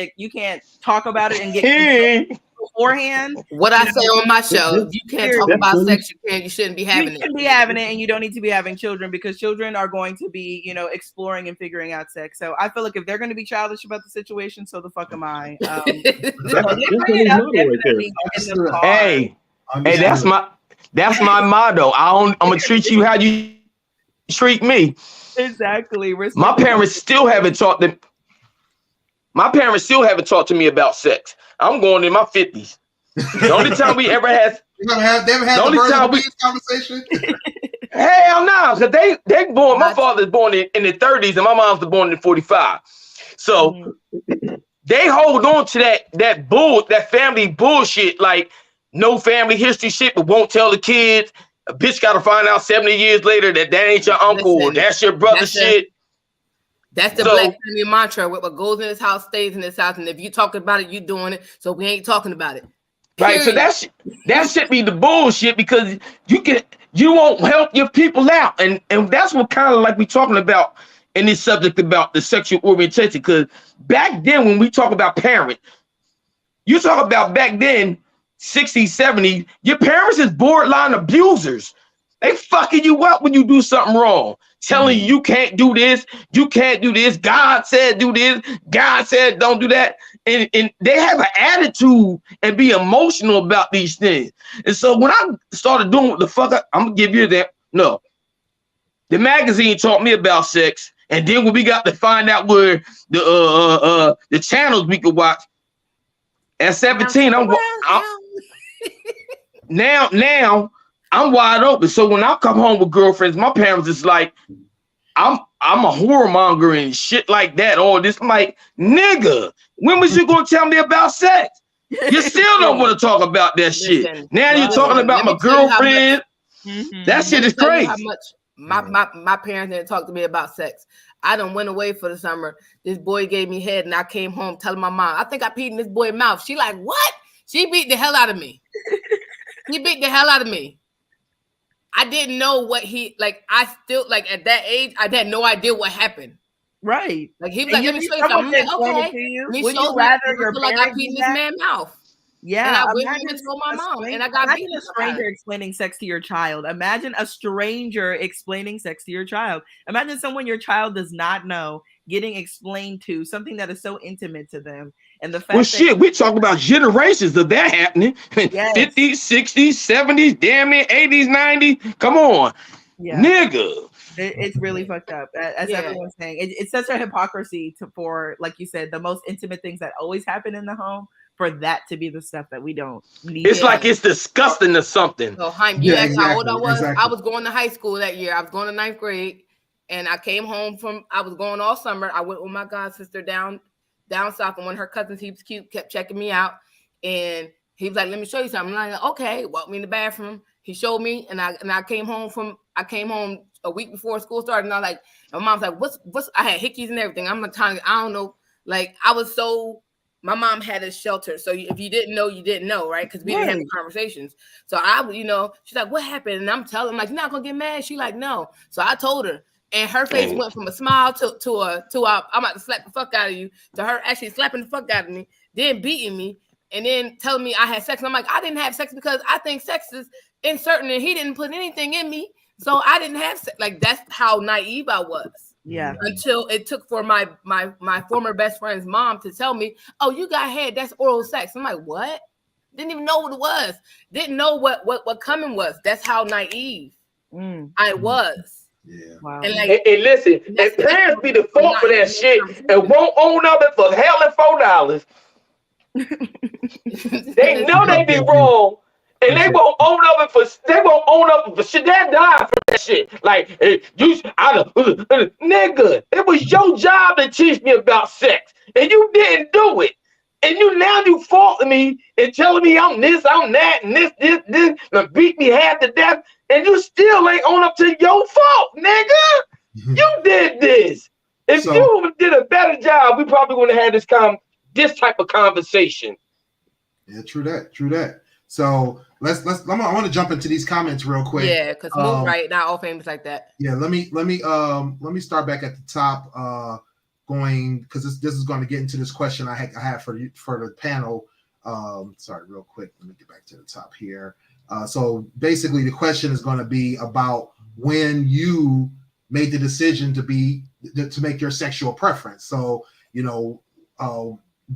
talk about it and get beforehand. What I say on my show, if you can't talk about sex, you shouldn't be having it. You shouldn't be having it, and you don't need to be having children, because children are going to be, you know, exploring and figuring out sex. So I feel like if they're going to be childish about the situation, so the fuck am I? Hey, that's my motto. I'm gonna treat you how you treat me. Exactly. My parents still haven't talked to me about sex. I'm going in my 50s. The only time we ever had the conversation. Hell no, because they born. My father's born in the 30s, and my mom's born in 45. So they hold on to that family bullshit, like no family history shit, but won't tell the kids. A bitch got to find out 70 years later that ain't your uncle, or that's your brother shit. That's the Black family mantra. What goes in his house stays in his house, and if you talk about it, you doing it. So we ain't talking about it. Period. Right. So that should be the bullshit, because you won't help your people out, and that's what kind of like we talking about in this subject about the sexual orientation. Because back then, when we talk about parent, you talk about back then, 60s, 70s, your parents is borderline abusers. They fucking you up when you do something wrong, telling you can't do this, you can't do this. God said do this, God said don't do that. And they have an attitude and be emotional about these things. And so when I started doing what the fuck, I'm gonna give you that. No, the magazine taught me about sex, and then when we got to find out where the channels we could watch. At 17, now I'm wide open. So when I come home with girlfriends, my parents is like, I'm a whoremonger and shit like that. All this, I'm like, nigga, when was you gonna tell me about sex? You still don't want to talk about that shit. Now you're talking about my girlfriend. That shit is crazy. How much my parents didn't talk to me about sex. I done went away for the summer. This boy gave me head, and I came home telling my mom, I think I peed in this boy's mouth. She like, what? She beat the hell out of me. She beat the hell out of me. I didn't know what he, like, I still, like, at that age, I had no idea what happened. Right. Like, he was like, let me show you something. I'm like, okay. Would you rather your like I parent peed in do this that? man's mouth. Yeah, and I went home and told my mom, and I got imagine beaten a stranger explaining sex to your child. Imagine a stranger explaining sex to your child. Imagine someone your child does not know getting explained to something that is so intimate to them. And the fact well, shit, we talk about generations of that happening. Yes. 50s, 60s, 70s, damn near 80s, 90s. Come on, nigga. It's really fucked up. As everyone's saying, it's such a hypocrisy for, like you said, the most intimate things that always happen in the home, for that to be the stuff that we don't need. It's like it's disgusting or something. So, you asked how old I was. Exactly. I was going to high school that year. I was going to 9th grade, and I came home I was going all summer. I went with my god sister down south, and one of her cousins, he was cute, kept checking me out, and he was like, "Let me show you something." I'm like, "Okay." Walked me in the bathroom. He showed me, and I came home a week before school started, and I like, my mom's like, "What's?" I had hickeys and everything. I'm not trying. I don't know. Like, I was so. My mom had a shelter, so if you didn't know, you didn't know, right? Because we didn't have the conversations. So she's like, "What happened?" And I'm telling, like, "You're not gonna get mad." She like, "No." So I told her, and her face went from a smile to a I'm about to slap the fuck out of you, to her actually slapping the fuck out of me, then beating me, and then telling me I had sex. And I'm like, I didn't have sex because I think sex is inserting, and he didn't put anything in me, so I didn't have sex. Like, that's how naive I was. Yeah. Until it took for my former best friend's mom to tell me, "Oh, you got head. That's oral sex." I'm like, "What?" Didn't even know what it was. Didn't know what coming was. That's how naive I was. Yeah. Wow. And listen, and parents be the fault for that shit and won't own up it for hell and $4. They know they be wrong. And they won't own up for shit. They die for that shit. Like, nigga, it was your job to teach me about sex, and you didn't do it. And you faulting me and telling me I'm this, I'm that, and this, and beat me half to death, and you still ain't own up to your fault, nigga. You did this. If you did a better job, we probably wouldn't have had this type of conversation. Yeah, true that. So I want to jump into these comments real quick. Yeah, because move right, not all famous like that. Yeah, let me start back at the top, going, because this is going to get into this question I have for the panel. Sorry, real quick, let me get back to the top here. So basically, the question is going to be about when you made the decision to make your sexual preference. So,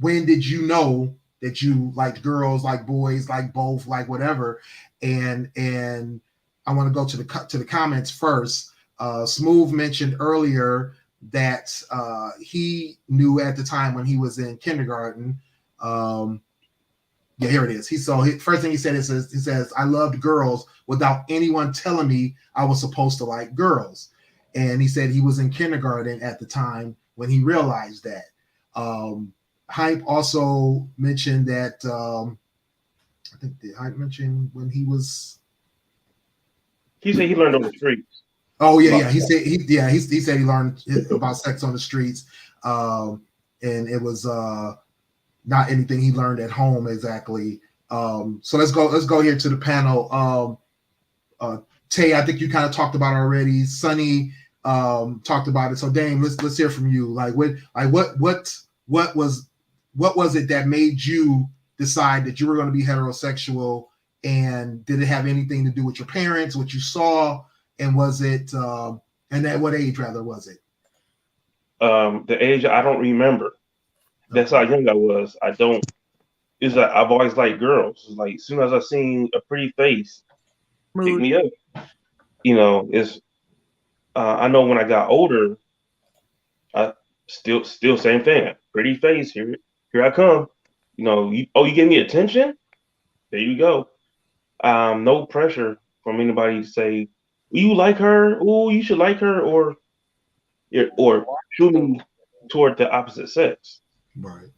when did you know that you like girls, like boys, like both, like whatever? And I want to go to the comments first. Smooth mentioned earlier that he knew at the time when he was in kindergarten. Yeah, here it is. First thing he said is, he says, "I loved girls without anyone telling me I was supposed to like girls." And he said he was in kindergarten at the time when he realized that. Hype also mentioned that I think Hype mentioned when he said he learned on the streets. Oh yeah. He said he learned about sex on the streets, and it was not anything he learned at home exactly. So let's go here to the panel. Tay, I think you kind of talked about it already. Sonny talked about it. So Dame, let's hear from you. Like what was it that made you decide that you were going to be heterosexual, and did it have anything to do with your parents, what you saw, and was it and at what age rather was it? The age I don't remember. That's how young I was. I don't. It's like I've always liked girls. It's like as soon as I seen a pretty face, pick me up. It's. I know when I got older, I still same thing. Pretty face, here I come. You give me attention. There you go. No pressure from anybody to say, you like her. Oh, you should like her, or shooting toward the opposite sex. Right.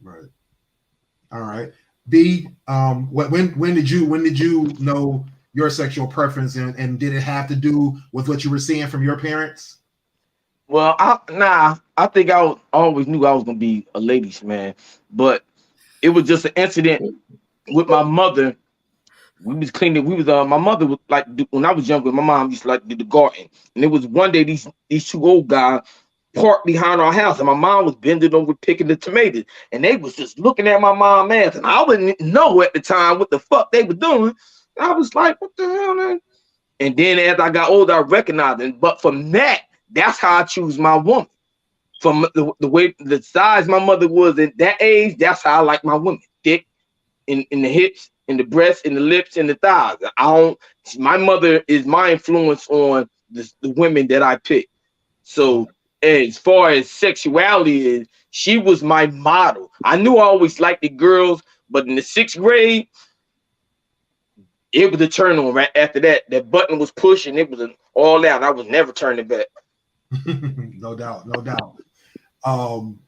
All right. B, when did you know your sexual preference, and did it have to do with what you were seeing from your parents? Well, I think always knew I was gonna be a ladies man, but it was just an incident with my mother. We was cleaning. We was my mother was like when I was younger. My mom used to like do the garden, and it was one day these two old guys parked behind our house, and my mom was bending over picking the tomatoes, and they was just looking at my mom ass, and I wouldn't know at the time what the fuck they were doing. And I was like, what the hell, man? And then as I got older, I recognized it. But from that, that's how I choose my woman. From the way the size my mother was at that age, that's how I like my women. Thick in the hips, in the breasts, in the lips, and the thighs. I don't. My mother is my influence on the women that I pick. So as far as sexuality is, she was my model. I knew I always liked the girls, but in the 6th grade, it was a turn on. Right after that, that button was pushed, and it was all out. I was never turning back. No doubt, no doubt.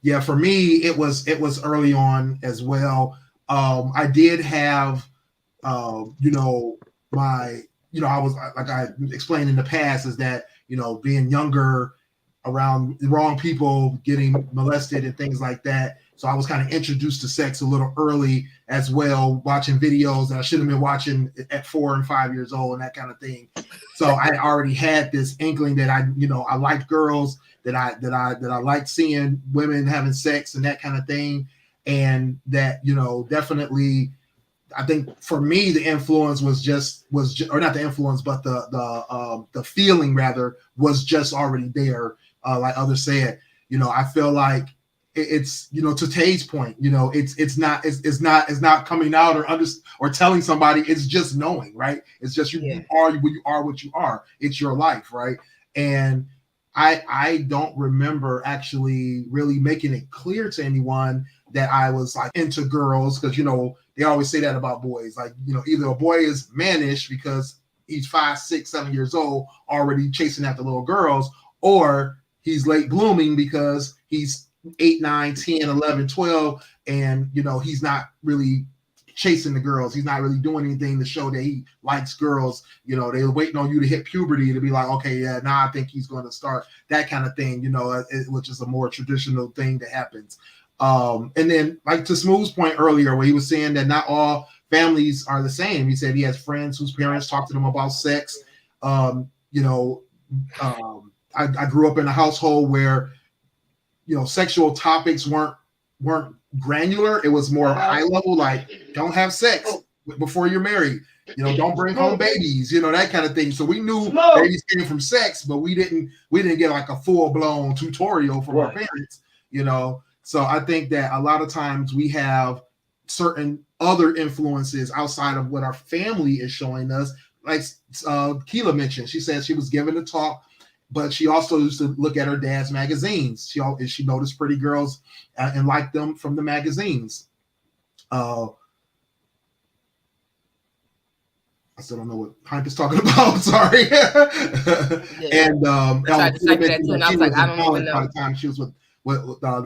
Yeah, for me, it was early on as well. I did have, my, I was like I explained in the past, is that being younger, around the wrong people, getting molested and things like that. So I was kind of introduced to sex a little early as well, watching videos that I should have been watching at 4 and 5 years old and that kind of thing. So I already had this inkling that I liked girls, that I liked seeing women having sex and that kind of thing. And that, definitely, I think for me, the influence was or not the influence, but the feeling rather was just already there. Like others said, I feel like it's, to Tay's point, it's not coming out or telling somebody. It's just knowing, right? It's just you are what you are. It's your life, right? And I don't remember actually really making it clear to anyone that I was like into girls, because they always say that about boys. Like, either a boy is mannish because he's 5, 6, 7 years old, already chasing after little girls, or he's late blooming because he's 8, 9, 10, 11, 12, and he's not really chasing the girls. He's not really doing anything to show that he likes girls. They're waiting on you to hit puberty to be like, okay, yeah, now I think he's going to start, that kind of thing, which is a more traditional thing that happens. And then, like to Smooth's point earlier, where he was saying that not all families are the same. He said he has friends whose parents talk to them about sex. I grew up in a household where sexual topics weren't granular. It was more high level, like don't have sex before you're married. Don't bring home babies. That kind of thing. So we knew babies came from sex, but we didn't get like a full blown tutorial from our parents. So I think that a lot of times we have certain other influences outside of what our family is showing us. Like Keela mentioned, she said she was given a talk, but she also used to look at her dad's magazines. She noticed pretty girls and liked them from the magazines. I still don't know what Hank is talking about. Sorry. And I tried to type that too, and I was like, I don't even know. By the time she was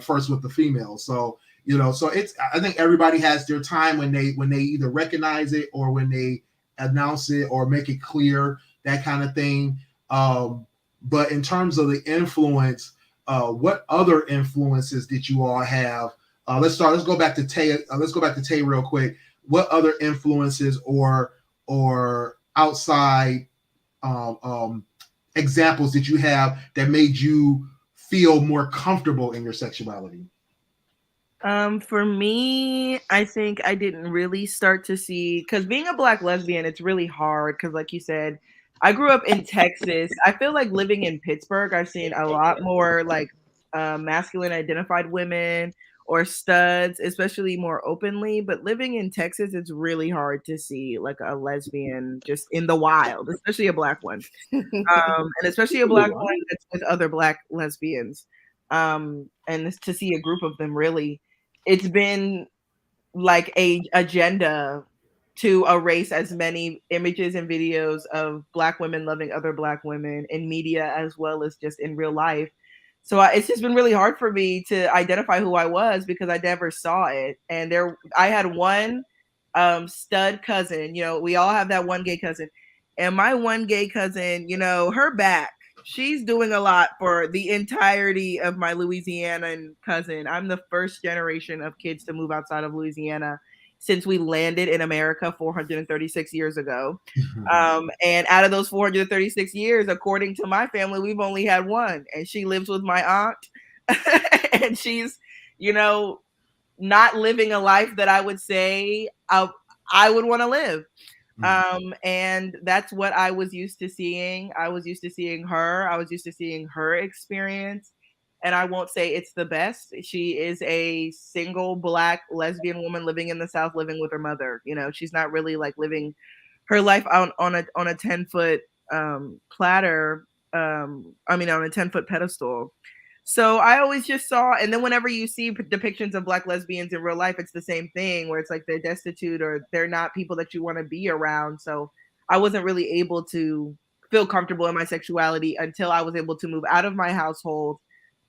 first with the female, so so it's. I think everybody has their time when they either recognize it or when they announce it or make it clear, that kind of thing. But in terms of the influence, what other influences did you all have? Let's go back to Tay. Let's go back to Tay real quick. What other influences or outside examples did you have that made you feel more comfortable in your sexuality? For me, I think I didn't really start to see, because being a Black lesbian, it's really hard because, like you said, I grew up in Texas. I feel like living in Pittsburgh, I've seen a lot more like masculine identified women or studs, especially more openly. But living in Texas, it's really hard to see like a lesbian just in the wild, especially a Black one, and especially a Black one that's with other Black lesbians. And to see a group of them, really, it's been like a agenda to erase as many images and videos of Black women loving other Black women in media as well as just in real life. So it's just been really hard for me to identify who I was because I never saw it. And I had one stud cousin. We all have that one gay cousin. And my one gay cousin, her back She's doing a lot for the entirety of my Louisianan cousin. I'm the first generation of kids to move outside of Louisiana since we landed in America 436 years ago. And out of those 436 years, according to my family, we've only had one, and she lives with my aunt. And she's, you know, not living a life that I would say I would want to live. And that's what I was used to seeing. I was used to seeing her. I was used to seeing her experience. And I won't say it's the best. She is a single Black lesbian woman living in the South, living with her mother. You know, she's not really like living her life on a 10-foot platter. I mean, on a 10-foot pedestal. So I always just saw, and then whenever you see depictions of Black lesbians in real life, it's the same thing where it's like they're destitute or they're not people that you want to be around. So I wasn't really able to feel comfortable in my sexuality until I was able to move out of my household,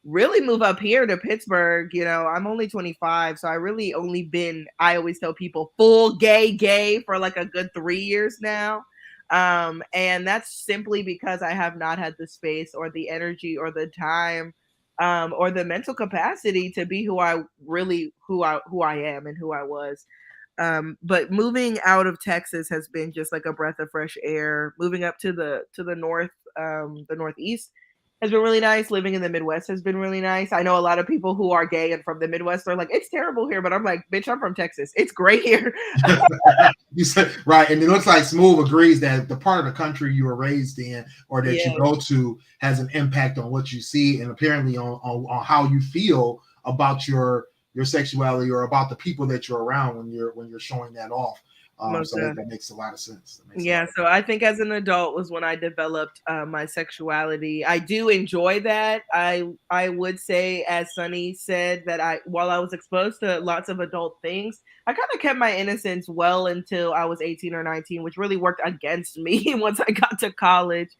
really move up here to Pittsburgh. You know, I'm only 25, so I really only been, I always tell people, full gay for like a good 3 years now. And that's simply because I have not had the space or the energy or the time or the mental capacity to be who I am and who I was. But moving out of Texas has been just like a breath of fresh air. Moving up to the north, the northeast has been really nice. Living in the Midwest has been really nice. I know a lot of people who are gay and from the Midwest are like, it's terrible here, but I'm like, bitch, I'm from Texas. It's great here. You said right, and it looks like Smooth agrees that the part of the country you were raised in or that you go to has an impact on what you see and apparently on how you feel about your sexuality or about the people that you're around when you're showing that off. So that makes a lot of sense. So I think as an adult was when I developed my sexuality. I do enjoy that. I would say, as Sunny said, that while I was exposed to lots of adult things, I kind of kept my innocence well until I was 18 or 19, which really worked against me once I got to college.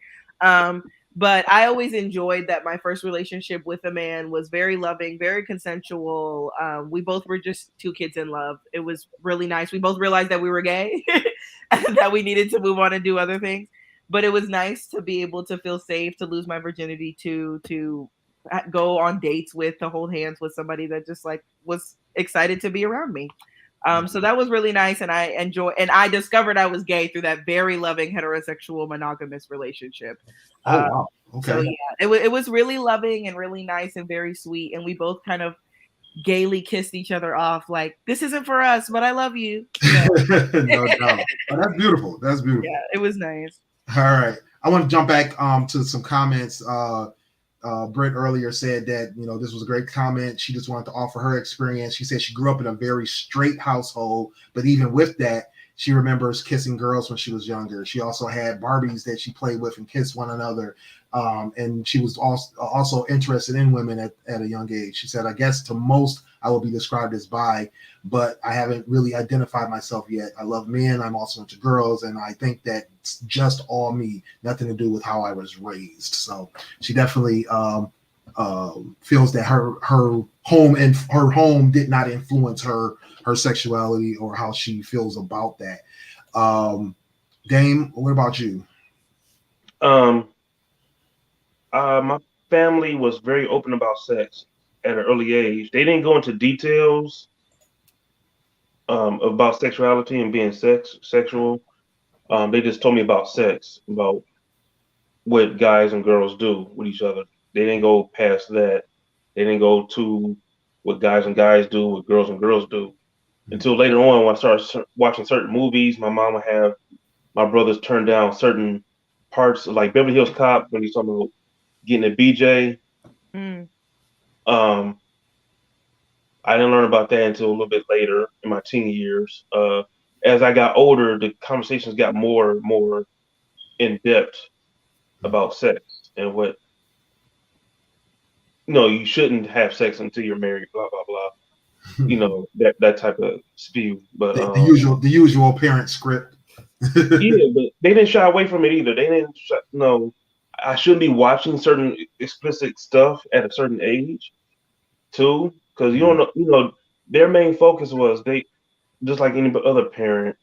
But I always enjoyed that my first relationship with a man was very loving, very consensual. We both were just two kids in love. It was really nice. We both realized that we were gay and that we needed to move on and do other things. But it was nice to be able to feel safe, to lose my virginity, to go on dates with, to hold hands with somebody that just like was excited to be around me. So that was really nice, and I discovered I was gay through that very loving heterosexual monogamous relationship. Wow. Okay. So yeah, it was really loving and really nice and very sweet, and we both kind of gaily kissed each other off, like, this isn't for us, but I love you. No doubt. Oh, that's beautiful. That's beautiful. Yeah, it was nice. All right, I want to jump back to some comments. Britt earlier said that, you know, this was a great comment. She just wanted to offer her experience. She said she grew up in a very straight household, but even with that, she remembers kissing girls when she was younger. She also had Barbies that she played with and kissed one another. And she was also interested in women at a young age. She said, I guess to most, I will be described as bi, but I haven't really identified myself yet. I love men. I'm also into girls. And I think that's just all me, nothing to do with how I was raised. So she definitely feels that her home did not influence her sexuality or how she feels about that. Dame, what about you? My family was very open about sex at an early age. They didn't go into details about sexuality and being sexual. They just told me about sex, about what guys and girls do with each other. They didn't go past that. They didn't go to what guys and guys do, what girls and girls do. Until later on, when I started watching certain movies, my mom would have my brothers turn down certain parts, like Beverly Hills Cop, when he's talking about getting a BJ. I didn't learn about that until a little bit later in my teen years. As I got older, the conversations got more and more in depth about sex and what, you know, you shouldn't have sex until you're married, blah, blah, blah. You know, that type of spew. But the usual parent script. Yeah, but they didn't shy away from it either. They didn't I shouldn't be watching certain explicit stuff at a certain age too, because you don't know, you know, their main focus was they, just like any other parent,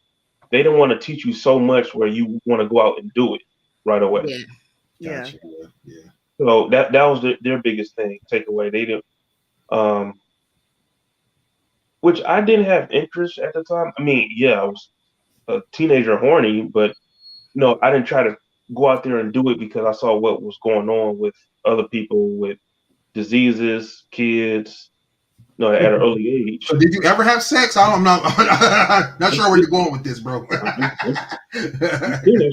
they didn't want to teach you so much where you want to go out and do it right away. Gotcha. Yeah. So that was their biggest thing, takeaway. They didn't, which I didn't have interest at the time. I mean, yeah, I was a teenager horny, but no, I didn't try to go out there and do it because I saw what was going on with other people with diseases, kids, at an early age. So did you ever have sex? I'm not sure where you're going with this, bro. I'm not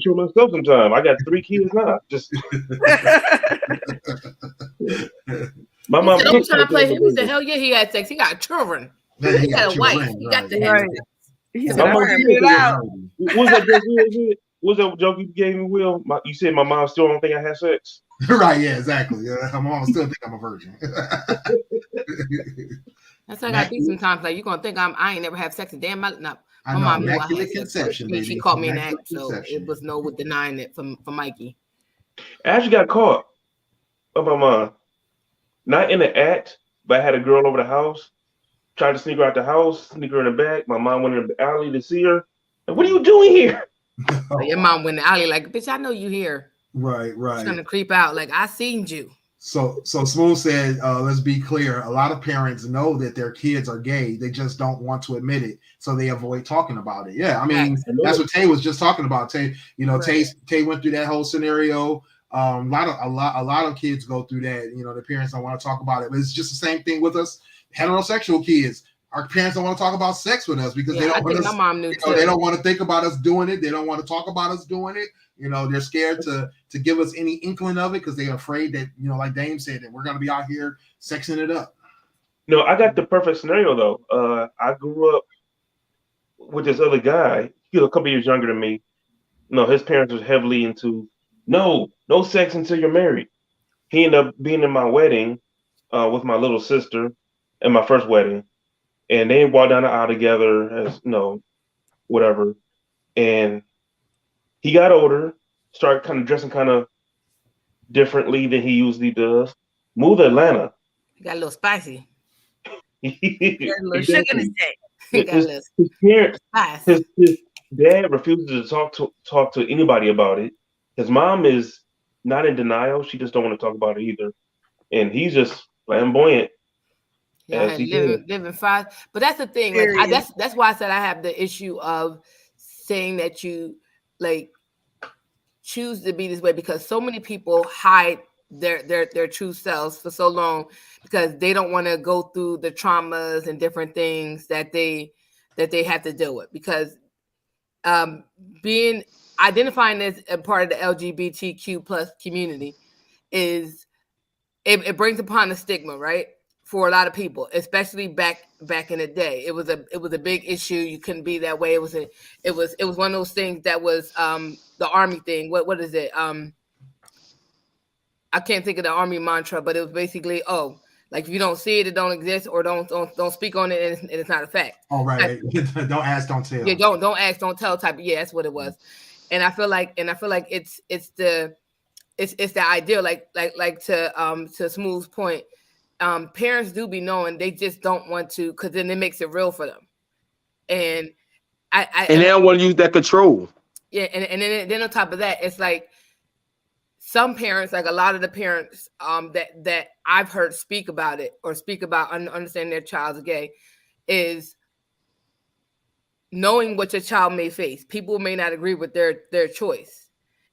sure myself sometime. I got 3 kids now. Just my mom. He trying to play him. He said, "Hell yeah, he had sex. He got children. He got a wife. He got the Right. He said, "I'm figuring it out." What was that joke you gave me, Will? You said my mom still don't think I had sex. Right? Yeah, exactly. Yeah, my mom still think I'm a virgin. That's how I got beat sometimes. Like, you gonna think I ain't never have sex. And damn, my mom knew I had sex. She caught me in the act, so it was no denying it for Mikey. I actually got caught by my mom. Not in the act, but I had a girl over the house. Tried to sneak her out the house, sneak her in the back. My mom went in the alley to see her. Like, what are you doing here? So your mom went in the alley like, bitch, I know you here. Right. She's gonna creep out. Like, I seen you. So Smooth said, let's be clear. A lot of parents know that their kids are gay. They just don't want to admit it. So they avoid talking about it. Yeah. I mean, that's what Tay was just talking about. Tay, Tay went through that whole scenario. A lot of kids go through that. The parents don't want to talk about it. But it's just the same thing with us heterosexual kids. Our parents don't want to talk about sex with us because they don't want us. My mom knew too. They don't want to think about us doing it. They don't want to talk about us doing it. They're scared to give us any inkling of it because they're afraid that, like Dame said, that we're going to be out here sexing it up. No, I got the perfect scenario though. I grew up with this other guy. He was a couple years younger than me. His parents was heavily into no sex until you're married. He ended up being in my wedding with my little sister in my first wedding. And they walked down the aisle together as, whatever. And he got older, started kind of dressing kind of differently than he usually does. Moved to Atlanta. He got a little spicy. Got a little sugar in his day. His dad refuses to talk to anybody about it. His mom is not in denial. She just don't want to talk about it either. And he's just flamboyant. Yeah, living fast. But that's the thing. Like, that's why I said I have the issue of saying that you like choose to be this way, because so many people hide their true selves for so long because they don't want to go through the traumas and different things that they have to deal with. Because being identifying as a part of the LGBTQ plus community is it brings upon a stigma, right? For a lot of people, especially back in the day, it was a big issue. You couldn't be that way. It was one of those things that was the army thing. What is it? I can't think of the army mantra, but it was basically, like, if you don't see it, it don't exist, or don't speak on it, and it's not a fact. Oh, right. Don't ask, don't tell. Yeah, don't ask, don't tell type. Yeah, that's what it was. And I feel like it's the ideal, like to Smooth's point. Parents do be knowing, they just don't want to, because then it makes it real for them. And they don't want to use that control. Yeah, and then on top of that, it's like some parents, like a lot of the parents that I've heard speak about it or speak about understanding their child's gay, is knowing what your child may face. People may not agree with their choice,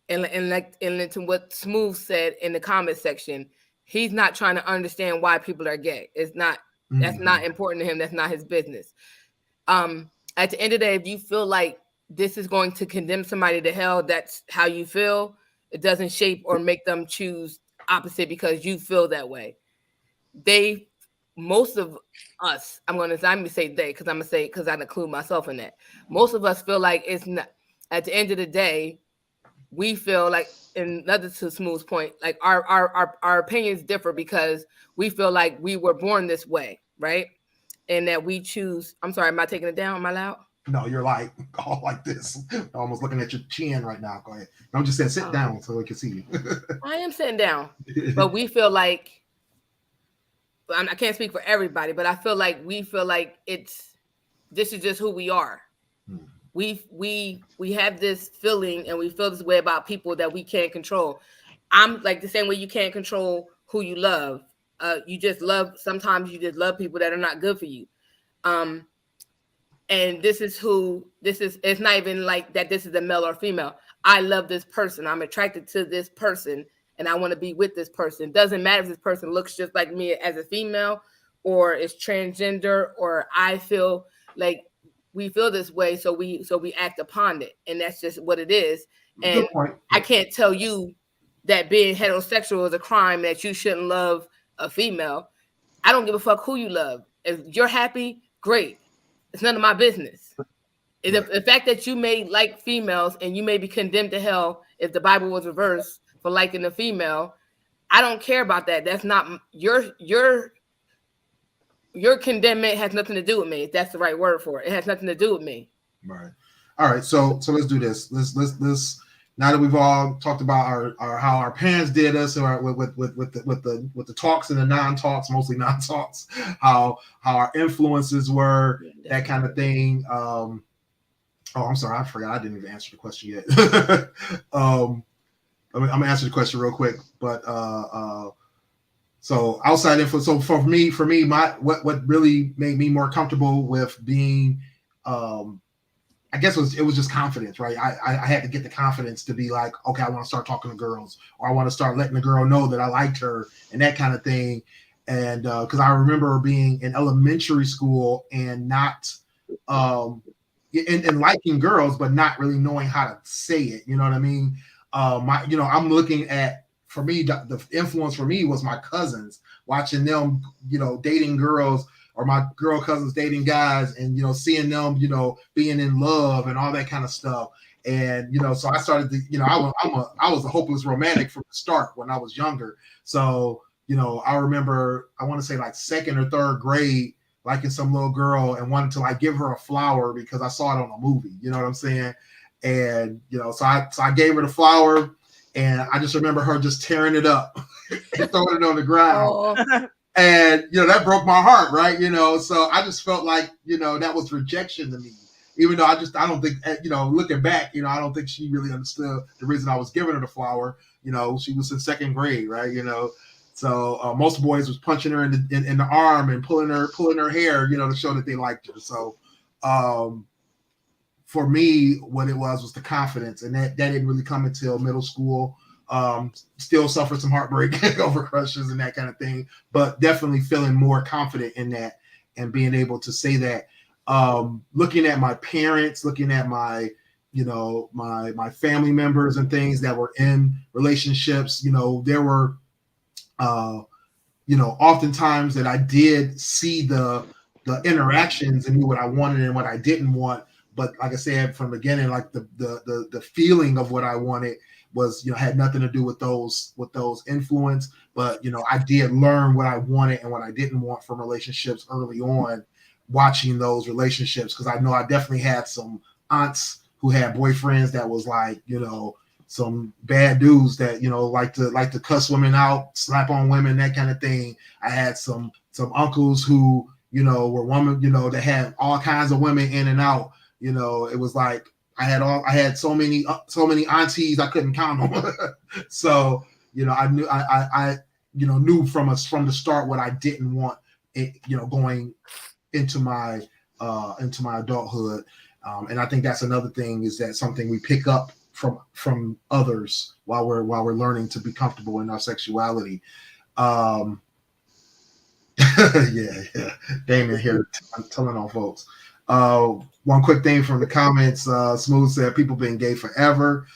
and to what Smooth said in the comment section. He's not trying to understand why people are gay. It's not, that's not important to him. That's not his business. At the end of the day, if you feel like this is going to condemn somebody to hell, that's how you feel. It doesn't shape or make them choose opposite because you feel that way. Most of us, I'm going to say they, because I include myself in that. Most of us feel like it's not, at the end of the day, we feel like, and another to Smooth's point, like our opinions differ because we feel like we were born this way, right? And that we choose. I'm sorry, am I taking it down? Am I loud? No, you're like all like this, almost looking at your chin right now. Go ahead. I'm just saying, sit down so we can see you. I am sitting down, but we feel like, I can't speak for everybody, but I feel like we feel like this is just who we are. We have this feeling, and we feel this way about people that we can't control. I'm like the same way you can't control who you love. You just love. Sometimes you just love people that are not good for you. And this is who this is. It's not even like that. This is a male or female. I love this person. I'm attracted to this person, and I want to be with this person. Doesn't matter if this person looks just like me as a female, or is transgender, or I feel like we feel this way, so we act upon it, and that's just what it is. And Good point. I can't tell you that being heterosexual is a crime, that you shouldn't love a female. I don't give a fuck who you love. If you're happy, great. It's none of my business. The fact that you may like females and you may be condemned to hell if the Bible was reversed for liking a female, I don't care about that. That's not your condemnment has nothing to do with me. If that's the right word for it. It has nothing to do with me. Right. All right. So let's do this. Let's now that we've all talked about our how our parents did us, or with the talks and the non-talks, mostly non-talks, how our influences were, that kind of thing. Oh, I'm sorry, I forgot. I didn't even answer the question yet. I'm gonna answer the question real quick, but so outside influence. So for me, what really made me more comfortable with being, I guess it was just confidence, right? I had to get the confidence to be like, okay, I want to start talking to girls, or I want to start letting the girl know that I liked her, and that kind of thing. And because I remember being in elementary school and not and liking girls, but not really knowing how to say it. You know what I mean? I'm looking at, for me, the influence for me was my cousins, watching them, dating girls, or my girl cousins dating guys, and seeing them, being in love and all that kind of stuff. And so I started to, I was a hopeless romantic from the start when I was younger. So I remember, I want to say like second or third grade, liking some little girl and wanted to like give her a flower because I saw it on a movie. You know what I'm saying? And so I gave her the flower, and I just remember her just tearing it up and throwing it on the ground. Oh. And that broke my heart, right? So I just felt like that was rejection to me. Even though I don't think, looking back, I don't think she really understood the reason I was giving her the flower. She was in second grade, right? So most boys was punching her in the arm and pulling her hair, to show that they liked her. So for me, what it was the confidence, and that didn't really come until middle school. Still suffered some heartbreak over crushes and that kind of thing, but definitely feeling more confident in that and being able to say that. Looking at my parents, looking at my my family members and things that were in relationships, there were oftentimes that I did see the interactions and knew what I wanted and what I didn't want. But like I said from the beginning, like the feeling of what I wanted was, had nothing to do with those influence. But I did learn what I wanted and what I didn't want from relationships early on, watching those relationships, because I know I definitely had some aunts who had boyfriends that was like, some bad dudes that like to cuss women out, slap on women, that kind of thing. I had some uncles who were women, that had all kinds of women in and out. It was like I had so many aunties I couldn't count them. So I knew I knew from the start what I didn't want, going into my adulthood. And I think that's another thing, is that something we pick up from others while we're learning to be comfortable in our sexuality. Yeah. Damien here telling on folks. One quick thing from the comments, Smooth said people been gay forever.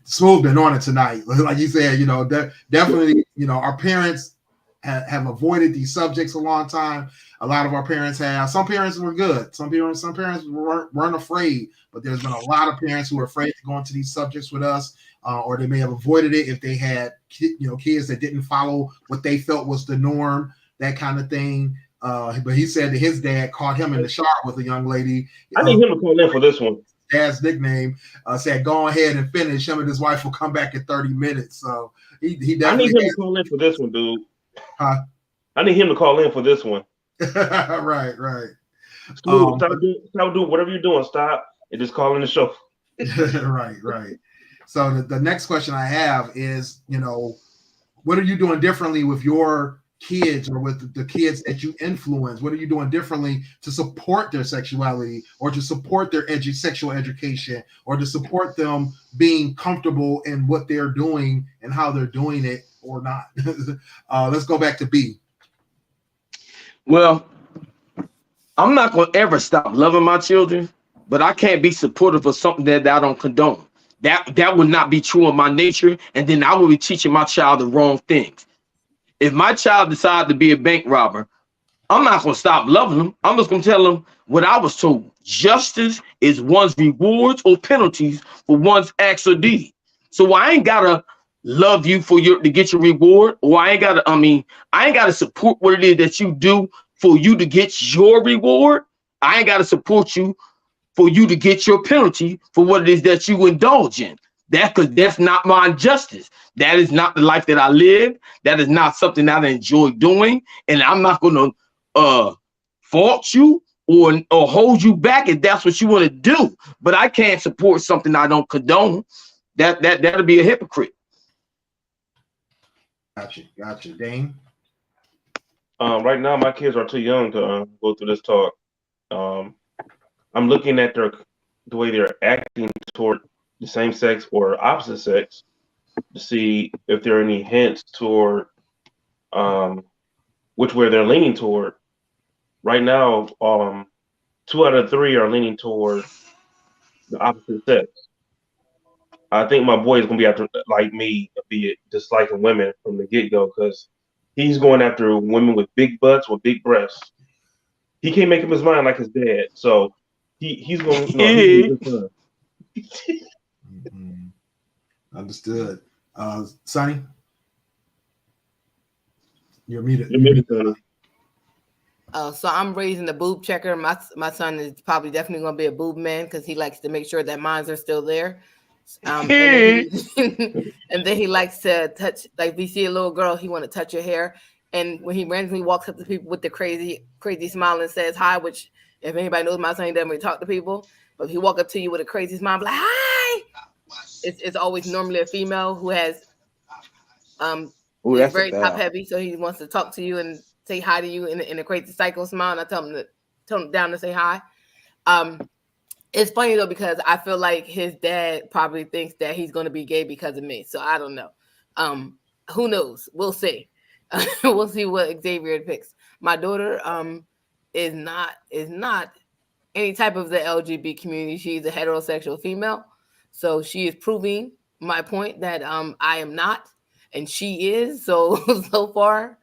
Smooth been on it tonight. Like you said, definitely, our parents have avoided these subjects a long time. A lot of our parents have. Some parents were good. Some parents weren't afraid, but there's been a lot of parents who are afraid to go into these subjects with us, or they may have avoided it if they had kids that didn't follow what they felt was the norm, that kind of thing. But he said that his dad caught him in the shower with a young lady. I need him to call in for this one. Dad's nickname said, "Go ahead and finish." Him and his wife will come back in 30 minutes. So he definitely. I need him to call in for this one, dude. Huh? I need him to call in for this one. Right. Smooth, stop doing whatever you're doing. Stop and just call in the show. Right. So the next question I have is, what are you doing differently with your kids or with the kids that you influence? What are you doing differently to support their sexuality or to support their sexual education or to support them being comfortable in what they're doing and how they're doing it or not? Let's go back to B. Well, I'm not gonna ever stop loving my children, but I can't be supportive of something that I don't condone. That would not be true of my nature, and then I will be teaching my child the wrong things. If my child decides to be a bank robber, I'm not going to stop loving them. I'm just going to tell them what I was told. Justice is one's rewards or penalties for one's acts or deed. So I ain't got to love you to get your reward, or I ain't got to support what it is that you do for you to get your reward. I ain't got to support you for you to get your penalty for what it is that you indulge in. Because that's not my justice. That is not the life that I live. That is not something that I enjoy doing. And I'm not going to fault you or hold you back if that's what you want to do. But I can't support something I don't condone. That'll be a hypocrite. Gotcha. Dane? Right now, my kids are too young to go through this talk. I'm looking at the way they're acting toward the same sex or opposite sex to see if there are any hints toward which way they're leaning toward. Right now, 2 out of 3 are leaning toward the opposite sex. I think my boy is gonna be after like me, be it disliking women from the get-go, because he's going after women with big butts with big breasts. He can't make up his mind like his dad, so he's going to be a good son. Understood. Sonny? You're muted. Sonny. So I'm raising a boob checker. My son is probably definitely going to be a boob man because he likes to make sure that mines are still there. And then he likes to touch, like if we see a little girl, he want to touch her hair. And when he randomly walks up to people with the crazy smile and says hi, which if anybody knows my son, he doesn't really talk to people. But if he walk up to you with a crazy smile, like hi, it's always normally a female who has is very top heavy, so he wants to talk to you and say hi to you in a crazy psycho smile. And I tell him down to say hi. It's funny though because I feel like his dad probably thinks that he's going to be gay because of me. So I don't know. Who knows? We'll see. We'll see what Xavier picks. My daughter is not any type of the LGBT community. She's a heterosexual female, so she is proving my point that I am not, and she is. So far,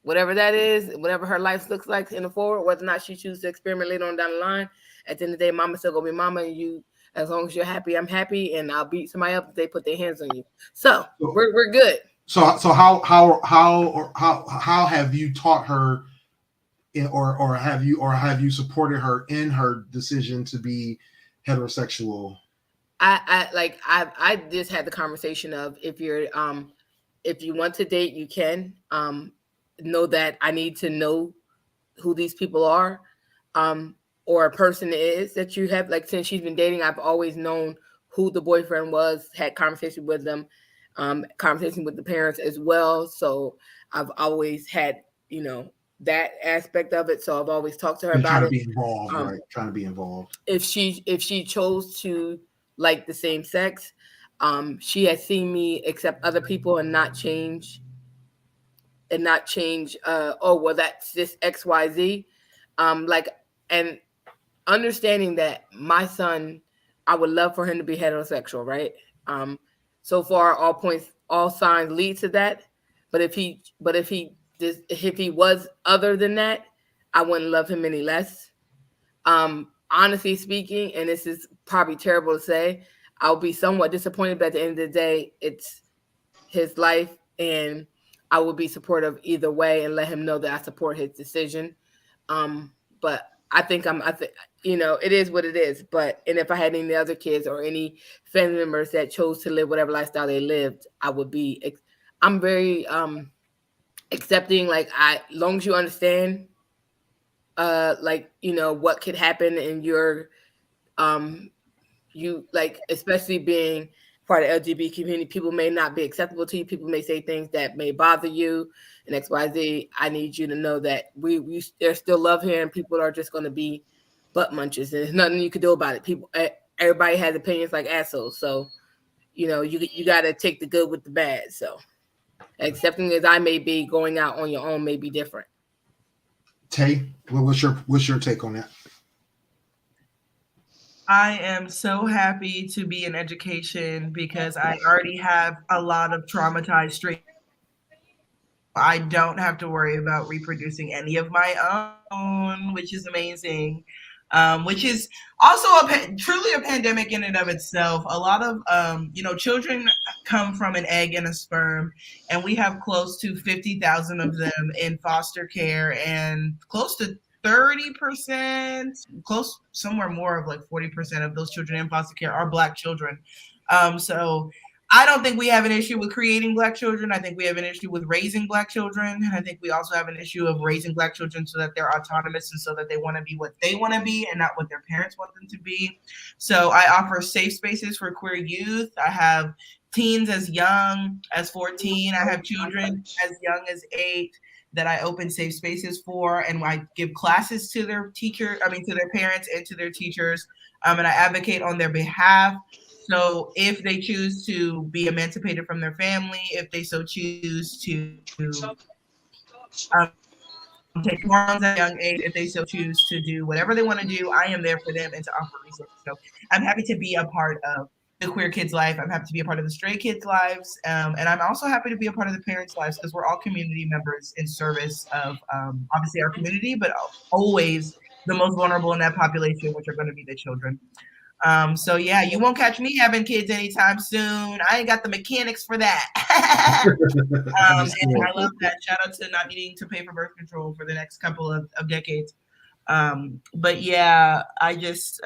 whatever that is, whatever her life looks like in the forward, whether or not she chooses to experiment later on down the line, at the end of the day, mama's still gonna be mama, and you. As long as you're happy, I'm happy, and I'll beat somebody up if they put their hands on you. So we're good. So how have you taught her, or have you supported her in her decision to be heterosexual? I just had the conversation of if you want to date, you can know that I need to know who these people are, or a person is that you have. Like since she's been dating, I've always known who the boyfriend was, had conversation with them. Conversation with the parents as well. So I've always had, that aspect of it. So I've always talked to her about it. Trying to be involved, right? Trying to be involved. If she chose to like the same sex, she has seen me accept other people and not change. Oh, well, that's just XYZ. And understanding that my son, I would love for him to be heterosexual, right? So far, all signs lead to that. But if he was other than that, I wouldn't love him any less. Honestly speaking, and this is probably terrible to say, I'll be somewhat disappointed, but at the end of the day, it's his life, and I will be supportive either way and let him know that I support his decision. But I think it is what it is. And if I had any other kids or any family members that chose to live whatever lifestyle they lived, I'm very accepting. Like long as you understand, what could happen in your you like, especially being part of the LGBT community, people may not be acceptable to you. People may say things that may bother you and XYZ. I need you to know that we there's still love here, and people are just going to be butt munchers, and there's nothing you can do about it. People, everybody has opinions like assholes, so you got to take the good with the bad. So accepting as I may be, going out on your own may be different. Tay, what's your take on that? I am so happy to be in education because I already have a lot of traumatized straight. I don't have to worry about reproducing any of my own, which is amazing. Which is also truly a pandemic in and of itself. A lot of children come from an egg and a sperm, and we have close to 50,000 of them in foster care, and close to 30%, close somewhere more of like 40% of those children in foster care are Black children. So I don't think we have an issue with creating Black children. I think we have an issue with raising Black children. And I think we also have an issue of raising Black children so that they're autonomous and so that they want to be what they want to be and not what their parents want them to be. So I offer safe spaces for queer youth. I have teens as young as 14. I have children as young as 8 that I open safe spaces for, and I give classes to their to their parents and to their teachers, and I advocate on their behalf. So if they choose to be emancipated from their family, if they so choose to take hormones at a young age, if they so choose to do whatever they want to do, I am there for them and to offer resources. So I'm happy to be a part of the queer kids' life. I'm happy to be a part of the stray kids' lives. And I'm also happy to be a part of the parents' lives because we're all community members in service of obviously our community, but always the most vulnerable in that population, which are going to be the children. So yeah, you won't catch me having kids anytime soon. I ain't got the mechanics for that. And I love that. Shout out to not needing to pay for birth control for the next couple of decades. But yeah, I just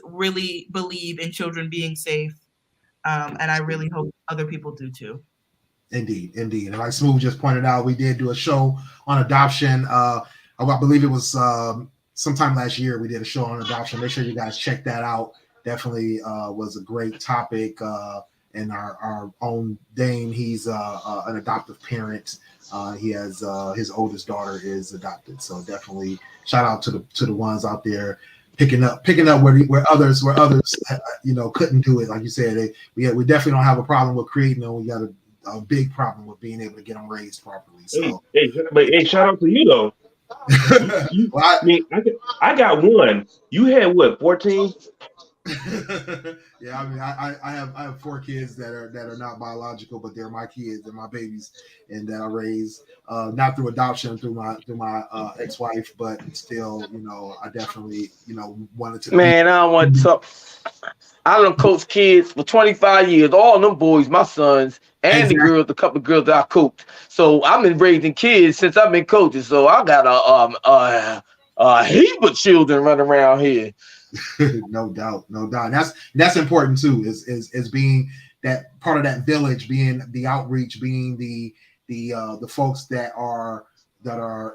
really believe in children being safe. And I really hope other people do too. Indeed. And like Smooth just pointed out, we did do a show on adoption. I believe it was sometime last year we did a show on adoption. Make sure you guys check that out. Definitely was a great topic. And our own Dane, he's an adoptive parent. He has his oldest daughter is adopted. So definitely shout out to the ones out there picking up where others couldn't do it. Like you said, we definitely don't have a problem with creating them. We got a big problem with being able to get them raised properly. So hey, shout out to you though. I got one. You had what, 14? Yeah, I mean, I have 4 kids that are not biological, but they're my kids, they're my babies, and that I raised not through adoption, through my ex-wife, but still, I definitely wanted to. Man, I don't want to talk. I done coached kids for 25 years. All them boys, my sons, and the girls, the couple of girls that I coached. So I've been raising kids since I've been coaching. So I got a heap of children running around here. No doubt. That's important too. Is being that part of that village, being the outreach, being the folks that are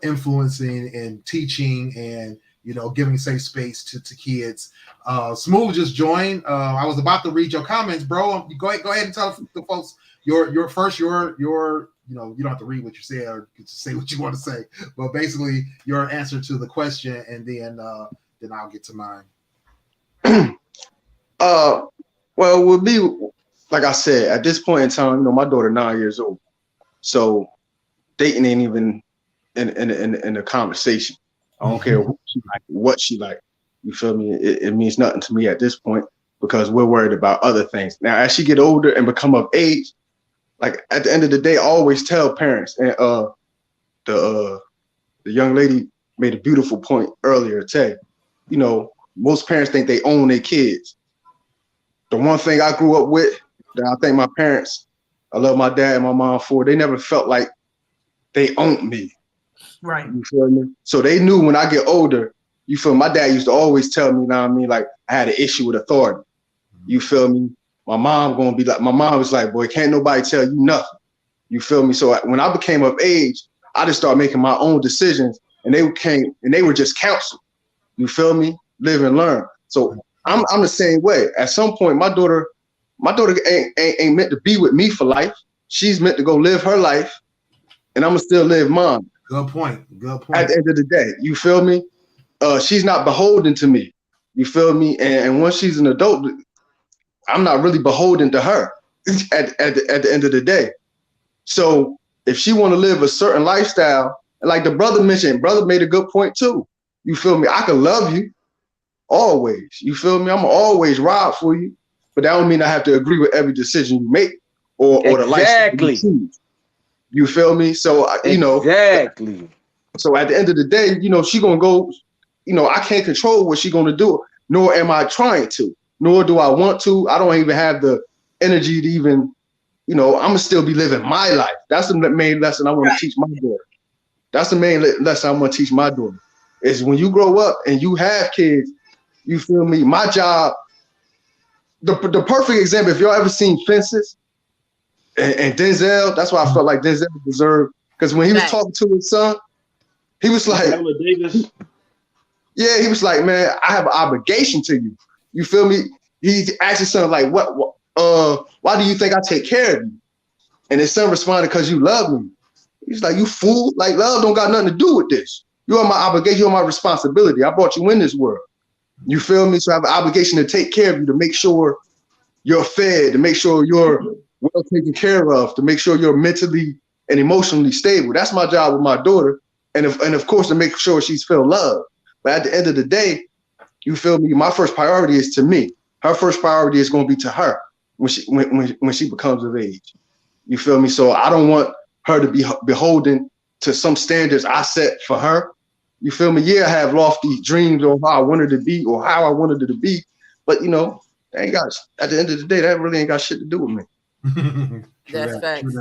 influencing and teaching and giving safe space to kids. Smooth just joined. I was about to read your comments, bro. Go ahead and tell the folks your you don't have to read what you say or say what you want to say, but basically your answer to the question, and then I'll get to mine. Well, it would be like I said, at this point in time, my daughter 9 years old, so dating ain't even in the conversation. I don't care what she like. You feel me? It means nothing to me at this point because we're worried about other things. Now, as she get older and become of age, like at the end of the day, I always tell parents, and the young lady made a beautiful point earlier, Tay. Most parents think they own their kids. The one thing I grew up with that I think my parents, I love my dad and my mom for, they never felt like they owned me. Right. You feel me? So they knew when I get older, you feel me? My dad used to always tell me, like I had an issue with authority. You feel me? My mom was like, boy, can't nobody tell you nothing. You feel me? So when I became of age, I just started making my own decisions, and they were just counsel. You feel me? Live and learn. So I'm the same way. At some point, my daughter ain't meant to be with me for life. She's meant to go live her life, and I'm gonna still live mine. Good point. At the end of the day, you feel me? She's not beholden to me. You feel me? And once she's an adult, I'm not really beholden to her at the end of the day. So if she want to live a certain lifestyle, like the brother mentioned, brother made a good point too. You feel me? I can love you always. You feel me? I'm gonna always ride for you, but that don't mean I have to agree with every decision you make or the lifestyle you choose. You feel me? So you know, exactly. So at the end of the day, you know, she gonna go. You know, I can't control what she gonna do, nor am I trying to, nor do I want to. I don't even have the energy to even, you know, I'm gonna still be living my life. That's the main lesson I want to teach my daughter. That's the main lesson I want to teach my daughter. Is when you grow up and you have kids, you feel me? My job, the perfect example, if y'all ever seen Fences and Denzel, that's why I felt like Denzel deserved, because when he was talking to his son, he was like, Davis. Yeah, he was like, man, I have an obligation to you. You feel me? He asked his son, like, why do you think I take care of you? And his son responded, because you love me. He's like, you fool. Like, love don't got nothing to do with this. You are my obligation. You are my responsibility. I brought you in this world. You feel me? So I have an obligation to take care of you, to make sure you're fed, to make sure you're well taken care of, to make sure you're mentally and emotionally stable. That's my job with my daughter. And of course, to make sure she's feel loved. But at the end of the day, you feel me? My first priority is to me. Her first priority is going to be to her when she becomes of age. You feel me? So I don't want her to be beholden to some standards I set for her. You feel me? Yeah, I have lofty dreams on how I wanted to be or how I wanted it to be, but you know, at the end of the day, that really ain't got shit to do with me. That's facts.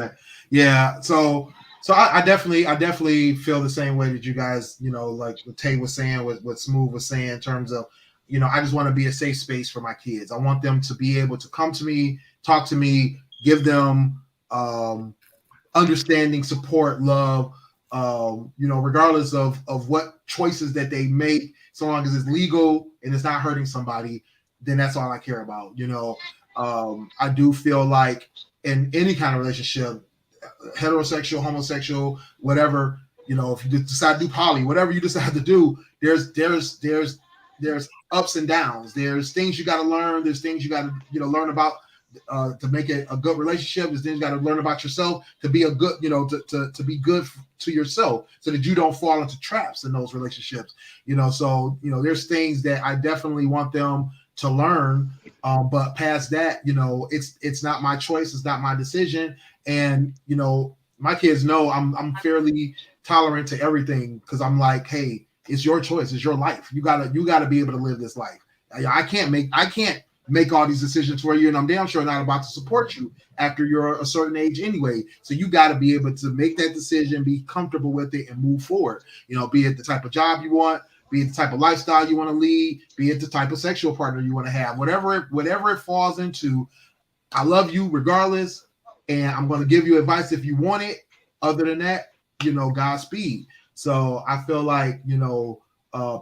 Yeah. So I definitely feel the same way that you guys, you know, like what Tay was saying, what Smooth was saying in terms of, you know, I just want to be a safe space for my kids. I want them to be able to come to me, talk to me, give them understanding, support, love, you know, regardless of what choices that they make, so long as it's legal and it's not hurting somebody, then that's all I care about. You know, I do feel like in any kind of relationship, heterosexual, homosexual, whatever, you know, if you decide to do poly, whatever you decide to do, there's ups and downs. There's things you got to learn. There's things you got to, you know, learn about to make it a good relationship. There's things you got to learn about yourself to be a good, you know, to be good to yourself, so that you don't fall into traps in those relationships. You know, so you know, there's things that I definitely want them to learn. But past that, you know, it's not my choice. It's not my decision. And, you know, my kids know I'm fairly tolerant to everything, because I'm like, hey, it's your choice. It's your life. You gotta be able to live this life. I can't make all these decisions for you, and I'm damn sure not about to support you after you're a certain age anyway. So you got to be able to make that decision, be comfortable with it, and move forward. You know, be it the type of job you want, be it the type of lifestyle you want to lead, be it the type of sexual partner you want to have, whatever it falls into. I love you regardless, and I'm going to give you advice if you want it. Other than that, you know, Godspeed. So I feel like, you know,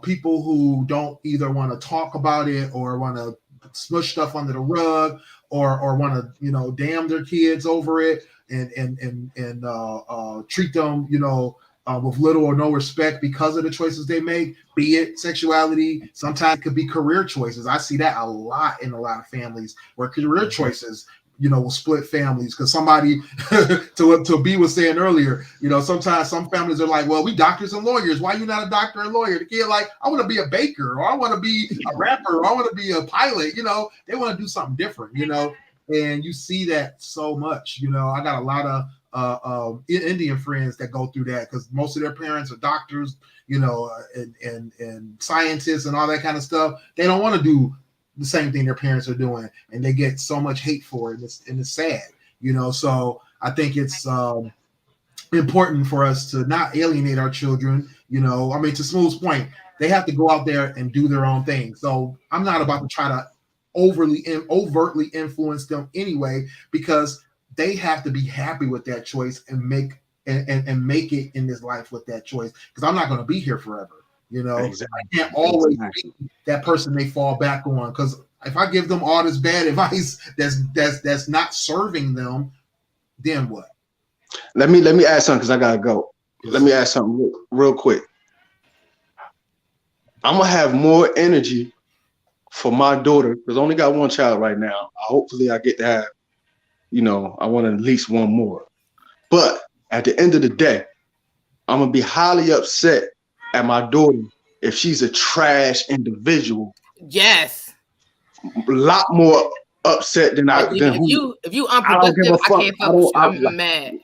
people who don't either want to talk about it or want to smush stuff under the rug or want to, you know, damn their kids over it and treat them, you know, with little or no respect because of the choices they make, be it sexuality. Sometimes it could be career choices. I see that a lot in a lot of families where career choices, you know, will split families. Because somebody, to what B was saying earlier, you know, sometimes some families are like, well, we doctors and lawyers. Why you not a doctor and lawyer? The kid like, I want to be a baker, or I want to be a rapper, or I want to be a pilot. You know, they want to do something different, you know. And you see that so much. You know, I got a lot of Indian friends that go through that because most of their parents are doctors, you know, and scientists and all that kind of stuff. They don't want to do the same thing their parents are doing, and they get so much hate for it, and it's sad, you know. So I think it's important for us to not alienate our children. You know, I mean, to Smooth's point, they have to go out there and do their own thing. So I'm not about to try to overtly influence them anyway, because they have to be happy with that choice and make it in this life with that choice, because I'm not going to be here forever. You know, Exactly. I can't always be that person they fall back on, because if I give them all this bad advice that's not serving them, then what? Let me add something because I gotta go. Let me add something real quick. I'm gonna have more energy for my daughter because I only got one child right now. Hopefully, I get to have, I want at least one more. But at the end of the day, I'm gonna be highly upset at my daughter if she's a trash individual. Yes. A lot more upset than Like if you I don't give unproductive, a fuck. I can't fuck with you. I'm mad.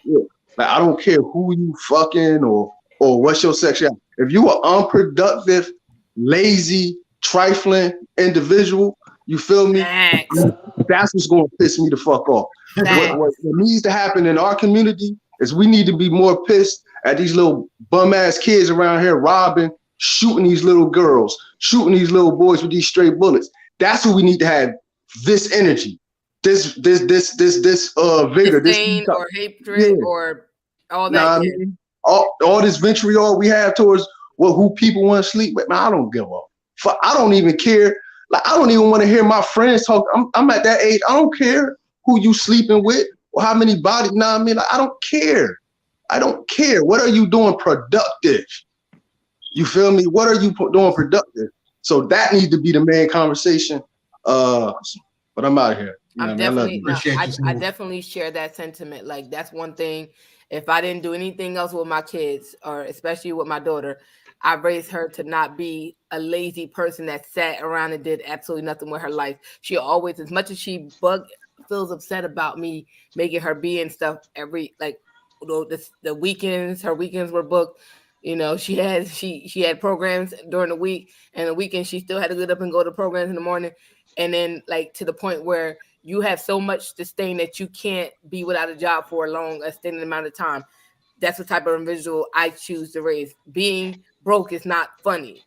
Like, I don't care who you fucking or what's your sexuality. If you are unproductive, lazy, trifling individual, you feel me? Facts. That's what's going to piss me the fuck off. What needs to happen in our community is we need to be more pissed at these little bum ass kids around here robbing, shooting these little girls, shooting these little boys with these stray bullets. That's what we need to have. This energy, this vigor, disdain or hatred or all that. I mean, all this vitriol we have towards who people want to sleep with. Man, I don't give a fuck. I don't even care. Like, I don't even want to hear my friends talk. I'm at that age. I don't care who you sleeping with or how many bodies. Like, I don't care. I don't care. What are you doing productive? You feel me? What are you doing productive? So that needs to be the main conversation. But I'm out of here. I definitely share that sentiment. Like, that's one thing. If I didn't do anything else with my kids, or especially with my daughter, I raised her to not be a lazy person that sat around and did absolutely nothing with her life. She always, as much as she feels upset about me making her be in stuff every, like, the weekends, her weekends were booked. She had programs during the week, and the weekend she still had to get up and go to programs in the morning. And then, like, to the point where you have so much disdain that you can't be without a job for a long extended amount of time. That's the type of individual I choose to raise. Being broke is not funny.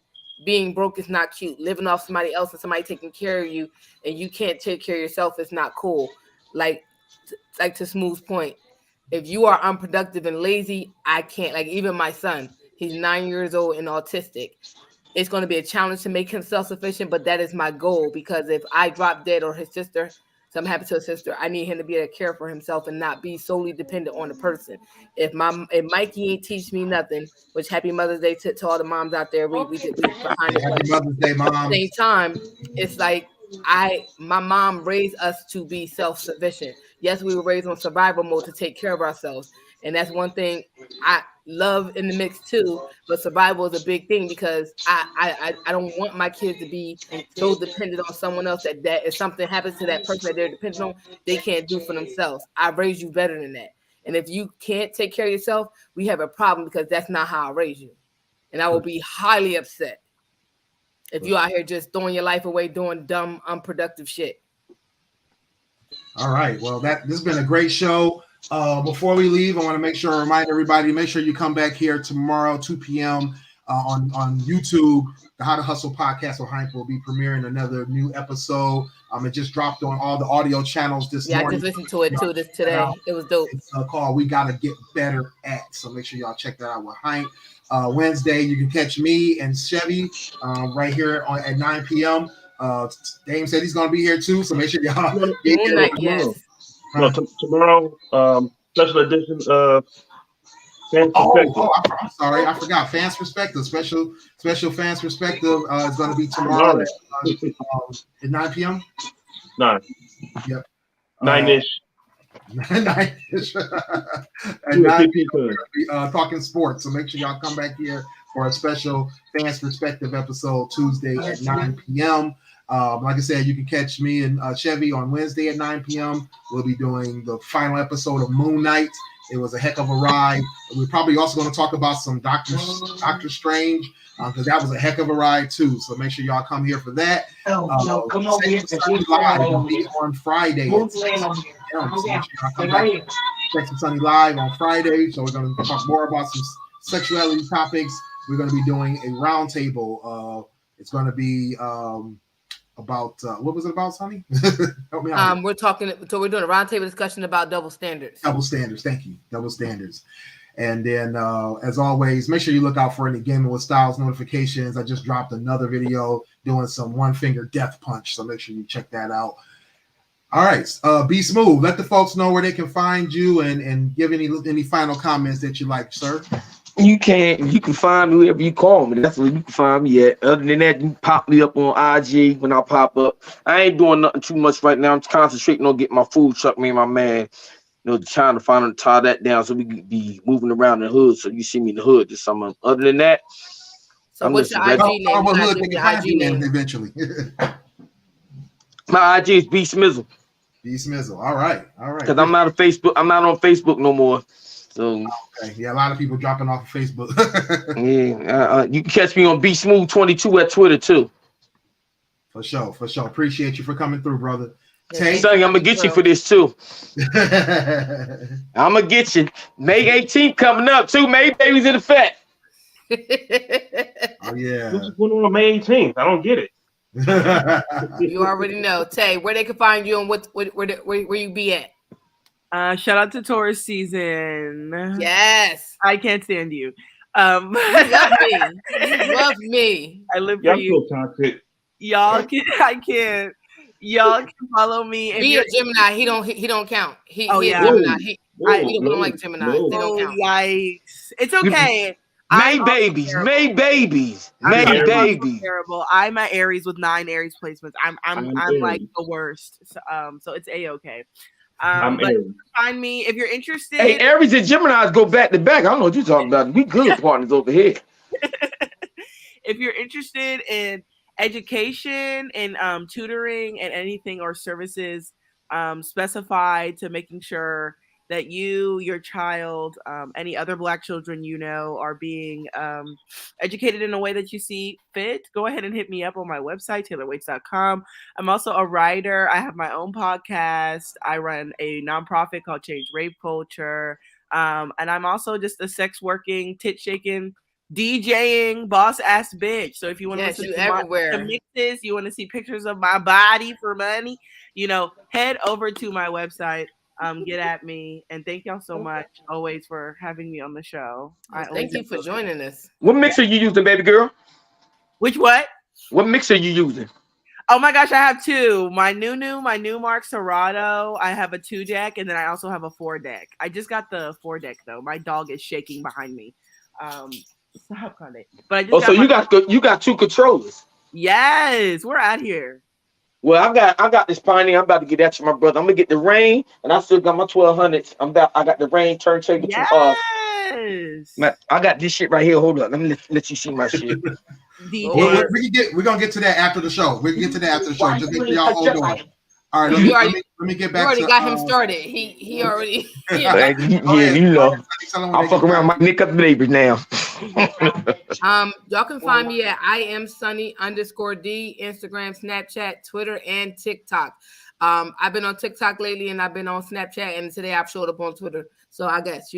Being broke is not cute. Living off somebody else and somebody taking care of you and you can't take care of yourself is not cool. Like to Smooth's point, if you are unproductive and lazy, I can't. Like, even my son, he's 9 years old and autistic. It's going to be a challenge to make him self-sufficient, but that is my goal, because if I drop dead or his sister, something happens to his sister, I need him to be able to care for himself and not be solely dependent on the person. If Mikey ain't teach me nothing, which happy Mother's Day to all the moms out there. We behind it. Happy Mother's Day, Mom. At the same time, it's like my mom raised us to be self-sufficient. Yes, we were raised on survival mode to take care of ourselves. And that's one thing I love in the mix too, but survival is a big thing, because I don't want my kids to be so dependent on someone else that if something happens to that person that they're dependent on, they can't do for themselves. I raised you better than that. And if you can't take care of yourself, we have a problem, because that's not how I raised you. And I will be highly upset if you out here just throwing your life away doing dumb, unproductive shit. All right. Well, this has been a great show. Before we leave, I want to remind everybody, make sure you come back here tomorrow, 2 p.m. On YouTube. The How to Hustle podcast with Heinz will be premiering another new episode. It just dropped on all the audio channels this morning. I just listened to it too today. It was dope. It's called We Gotta Get Better At. So make sure y'all check that out with Heinz. Wednesday, you can catch me and Chevy right here at 9 p.m. Dame said he's going to be here too, so make sure y'all get here. Yes. Tomorrow, special edition of Fans Perspective. I'm sorry, I forgot. Fans Perspective, special Fans Perspective is going to be tomorrow at 9 p.m. 9. Yep. 9-ish. 9-ish. At 9 p.m. we're going to be talking sports, so make sure y'all come back here for a special Fans Perspective episode Tuesday at 9 p.m. Like I said, you can catch me and Chevy on Wednesday at 9 p.m. We'll be doing the final episode of Moon Knight. It was a heck of a ride. We're probably also going to talk about some Doctor Strange, because that was a heck of a ride too. So make sure y'all come here for that. Come on, Sunny Live will be on Friday. Sexy Sunny Live on Friday. So we're going to talk more about some sexuality topics. We're going to be doing a roundtable. It's going to be about what was it about, Sonny? Help me out. We're doing a roundtable discussion about double standards. Double standards, thank you. Double standards. And then, as always, make sure you look out for any Gaming with Styles notifications. I just dropped another video doing some one-finger death punch, so make sure you check that out. All right, be smooth. Let the folks know where they can find you and give any final comments that you like, sir. You can find me wherever you call me. That's where you can find me at. Other than that, you can pop me up on IG when I pop up. I ain't doing nothing too much right now. I'm concentrating on getting my food truck, me and my man. Trying to finally tie that down so we can be moving around the hood. So you see me in the hood this summer. Other than that, so what's your IG name? What hood they can find you in eventually? My IG is B Smizzle. B Smizzle. All right. Because I'm not on Facebook no more. So okay. Yeah, a lot of people dropping off of Facebook. You can catch me on B Smooth 22 at Twitter too. For sure. Appreciate you for coming through, brother. Sonny, I'm gonna get you for this too. I'm gonna get you. May 18th coming up too. May babies in effect. Oh yeah. What's going on May 18th? I don't get it. You already know. Tay, where they can find you and where you be at? Shout out to Taurus season. Yes. I can't stand you. You love me. You love me. I live for you. So toxic. Y'all can follow me. Be a Gemini. He don't count. He a Gemini. He don't like Gemini. They don't count. Yikes. It's okay. May babies. Terrible. I'm at Aries with 9 Aries placements. I'm like the worst. So it's a-okay. But find me if you're interested. Hey, Aries and Geminis go back to back. I don't know what you're talking about. We good partners over here. If you're interested in education and tutoring and anything or services specified to making sure that you, your child, any other Black children are being educated in a way that you see fit, go ahead and hit me up on my website, taylorwaits.com. I'm also a writer. I have my own podcast. I run a nonprofit called Change Rape Culture. And I'm also just a sex working, tit shaking, DJing boss ass bitch. So if you want to listen to mixes, you want to see pictures of my body for money, head over to my website. Get at me, and thank y'all so much always for having me on the show. Thank you for joining us. What mixer are you using, baby girl? Which what? What mixer are you using? Oh my gosh, I have 2. My Newmark Serato. I have a 2-deck, and then I also have a 4-deck. I just got the 4-deck though. My dog is shaking behind me. Stop, Conde. But I just you got 2 controllers. Yes, we're out here. Well, I got this Pioneer. I'm about to get that to my brother. I'm gonna get the Rain, and I still got my 1200s. I got the Rain turntable. Yes. I got this shit right here. Hold up, let me let you see my shit. We're gonna get to that after the show. We can get to that after the show. Just make sure y'all hold on. All right, let me get back. You already got him started. He already. I'll fuck around my Nick up the neighbors now. Y'all can find me at IamSunny_D, Instagram, Snapchat, Twitter, and TikTok. I've been on TikTok lately, and I've been on Snapchat, and today I've showed up on Twitter. So I guess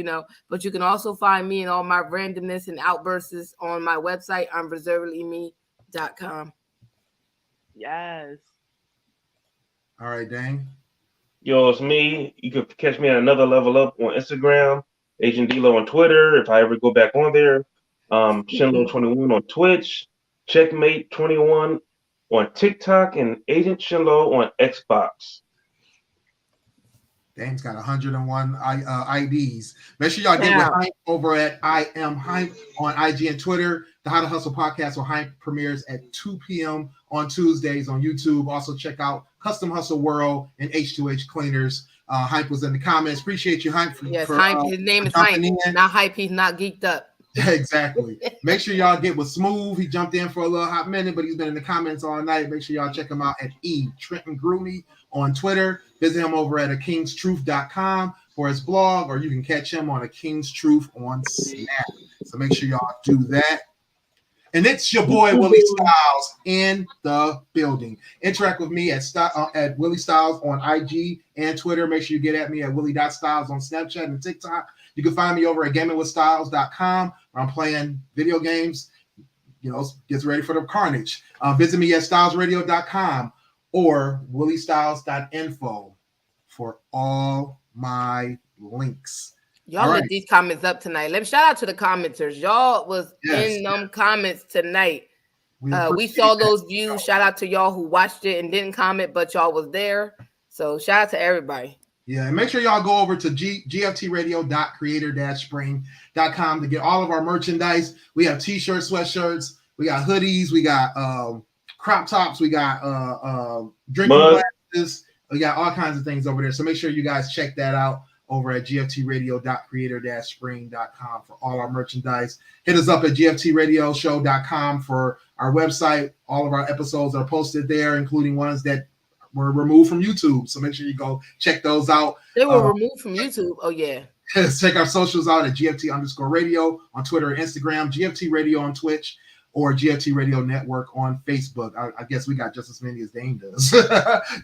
but you can also find me and all my randomness and outbursts on my website, unreservedlyme.com. Yes. All right, Dang. Yo, it's me. You can catch me at Another Level Up on Instagram, Agent D-Lo on Twitter, if I ever go back on there. Shinlo21 on Twitch, Checkmate21 on TikTok, and Agent Shinlo on Xbox. Dang's got 101 IDs. Make sure y'all get with Hype over at I Am Hype on IG and Twitter. The How to Hustle podcast with Hype premieres at 2 p.m. on Tuesdays on YouTube. Also check out Custom Hustle World and H2H Cleaners. Hype was in the comments. Appreciate you, Hype. Hype. His name is Hype. Not Hype. He's not geeked up. Exactly. Make sure y'all get with Smooth. He jumped in for a little hot minute, but he's been in the comments all night. Make sure y'all check him out at Trenton Groomy on Twitter. Visit him over at akingstruth.com for his blog, or you can catch him on A King's Truth on Snap. So make sure y'all do that. And it's your boy Willie Styles in the building. Interact with me at Willie Styles on IG and Twitter. Make sure you get at me at willie.styles on Snapchat and TikTok. You can find me over at gamingwithstyles.com, where I'm playing video games. Gets ready for the carnage. Visit me at stylesradio.com or williestyles.info for all my links. Y'all lit these comments up tonight. Let me shout out to the commenters. Y'all was in them comments tonight. We saw those views. Shout out to y'all who watched it and didn't comment, but y'all was there. So shout out to everybody. Yeah, and make sure y'all go over to gftradio.creator-spring.com to get all of our merchandise. We have t-shirts, sweatshirts, we got hoodies, we got crop tops, we got drinking glasses, we got all kinds of things over there. So make sure you guys check that out over at gftradio.creator-spring.com for all our merchandise. Hit us up at gftradioshow.com for our website. All of our episodes are posted there, including ones that were removed from YouTube. So make sure you go check those out. They were removed from YouTube. Oh, yeah. Check our socials out at GFT_radio on Twitter and Instagram, GFT Radio on Twitch, or GFT Radio Network on Facebook. I guess we got just as many as Dane does.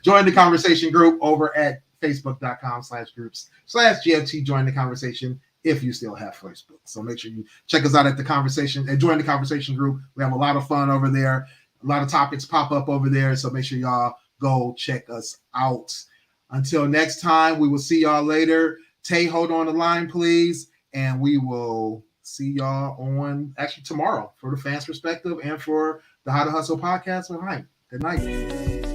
Join the conversation group over at facebook.com/groups/GFT. Join the conversation if you still have Facebook. So make sure you check us out at the conversation and join the conversation group. We have a lot of fun over there. A lot of topics pop up over there. So make sure y'all go check us out. Until next time, we will see y'all later. Tay, hold on the line, please. And we will see y'all on actually tomorrow for the fans' perspective and for the How to Hustle podcast with Hype. Good night.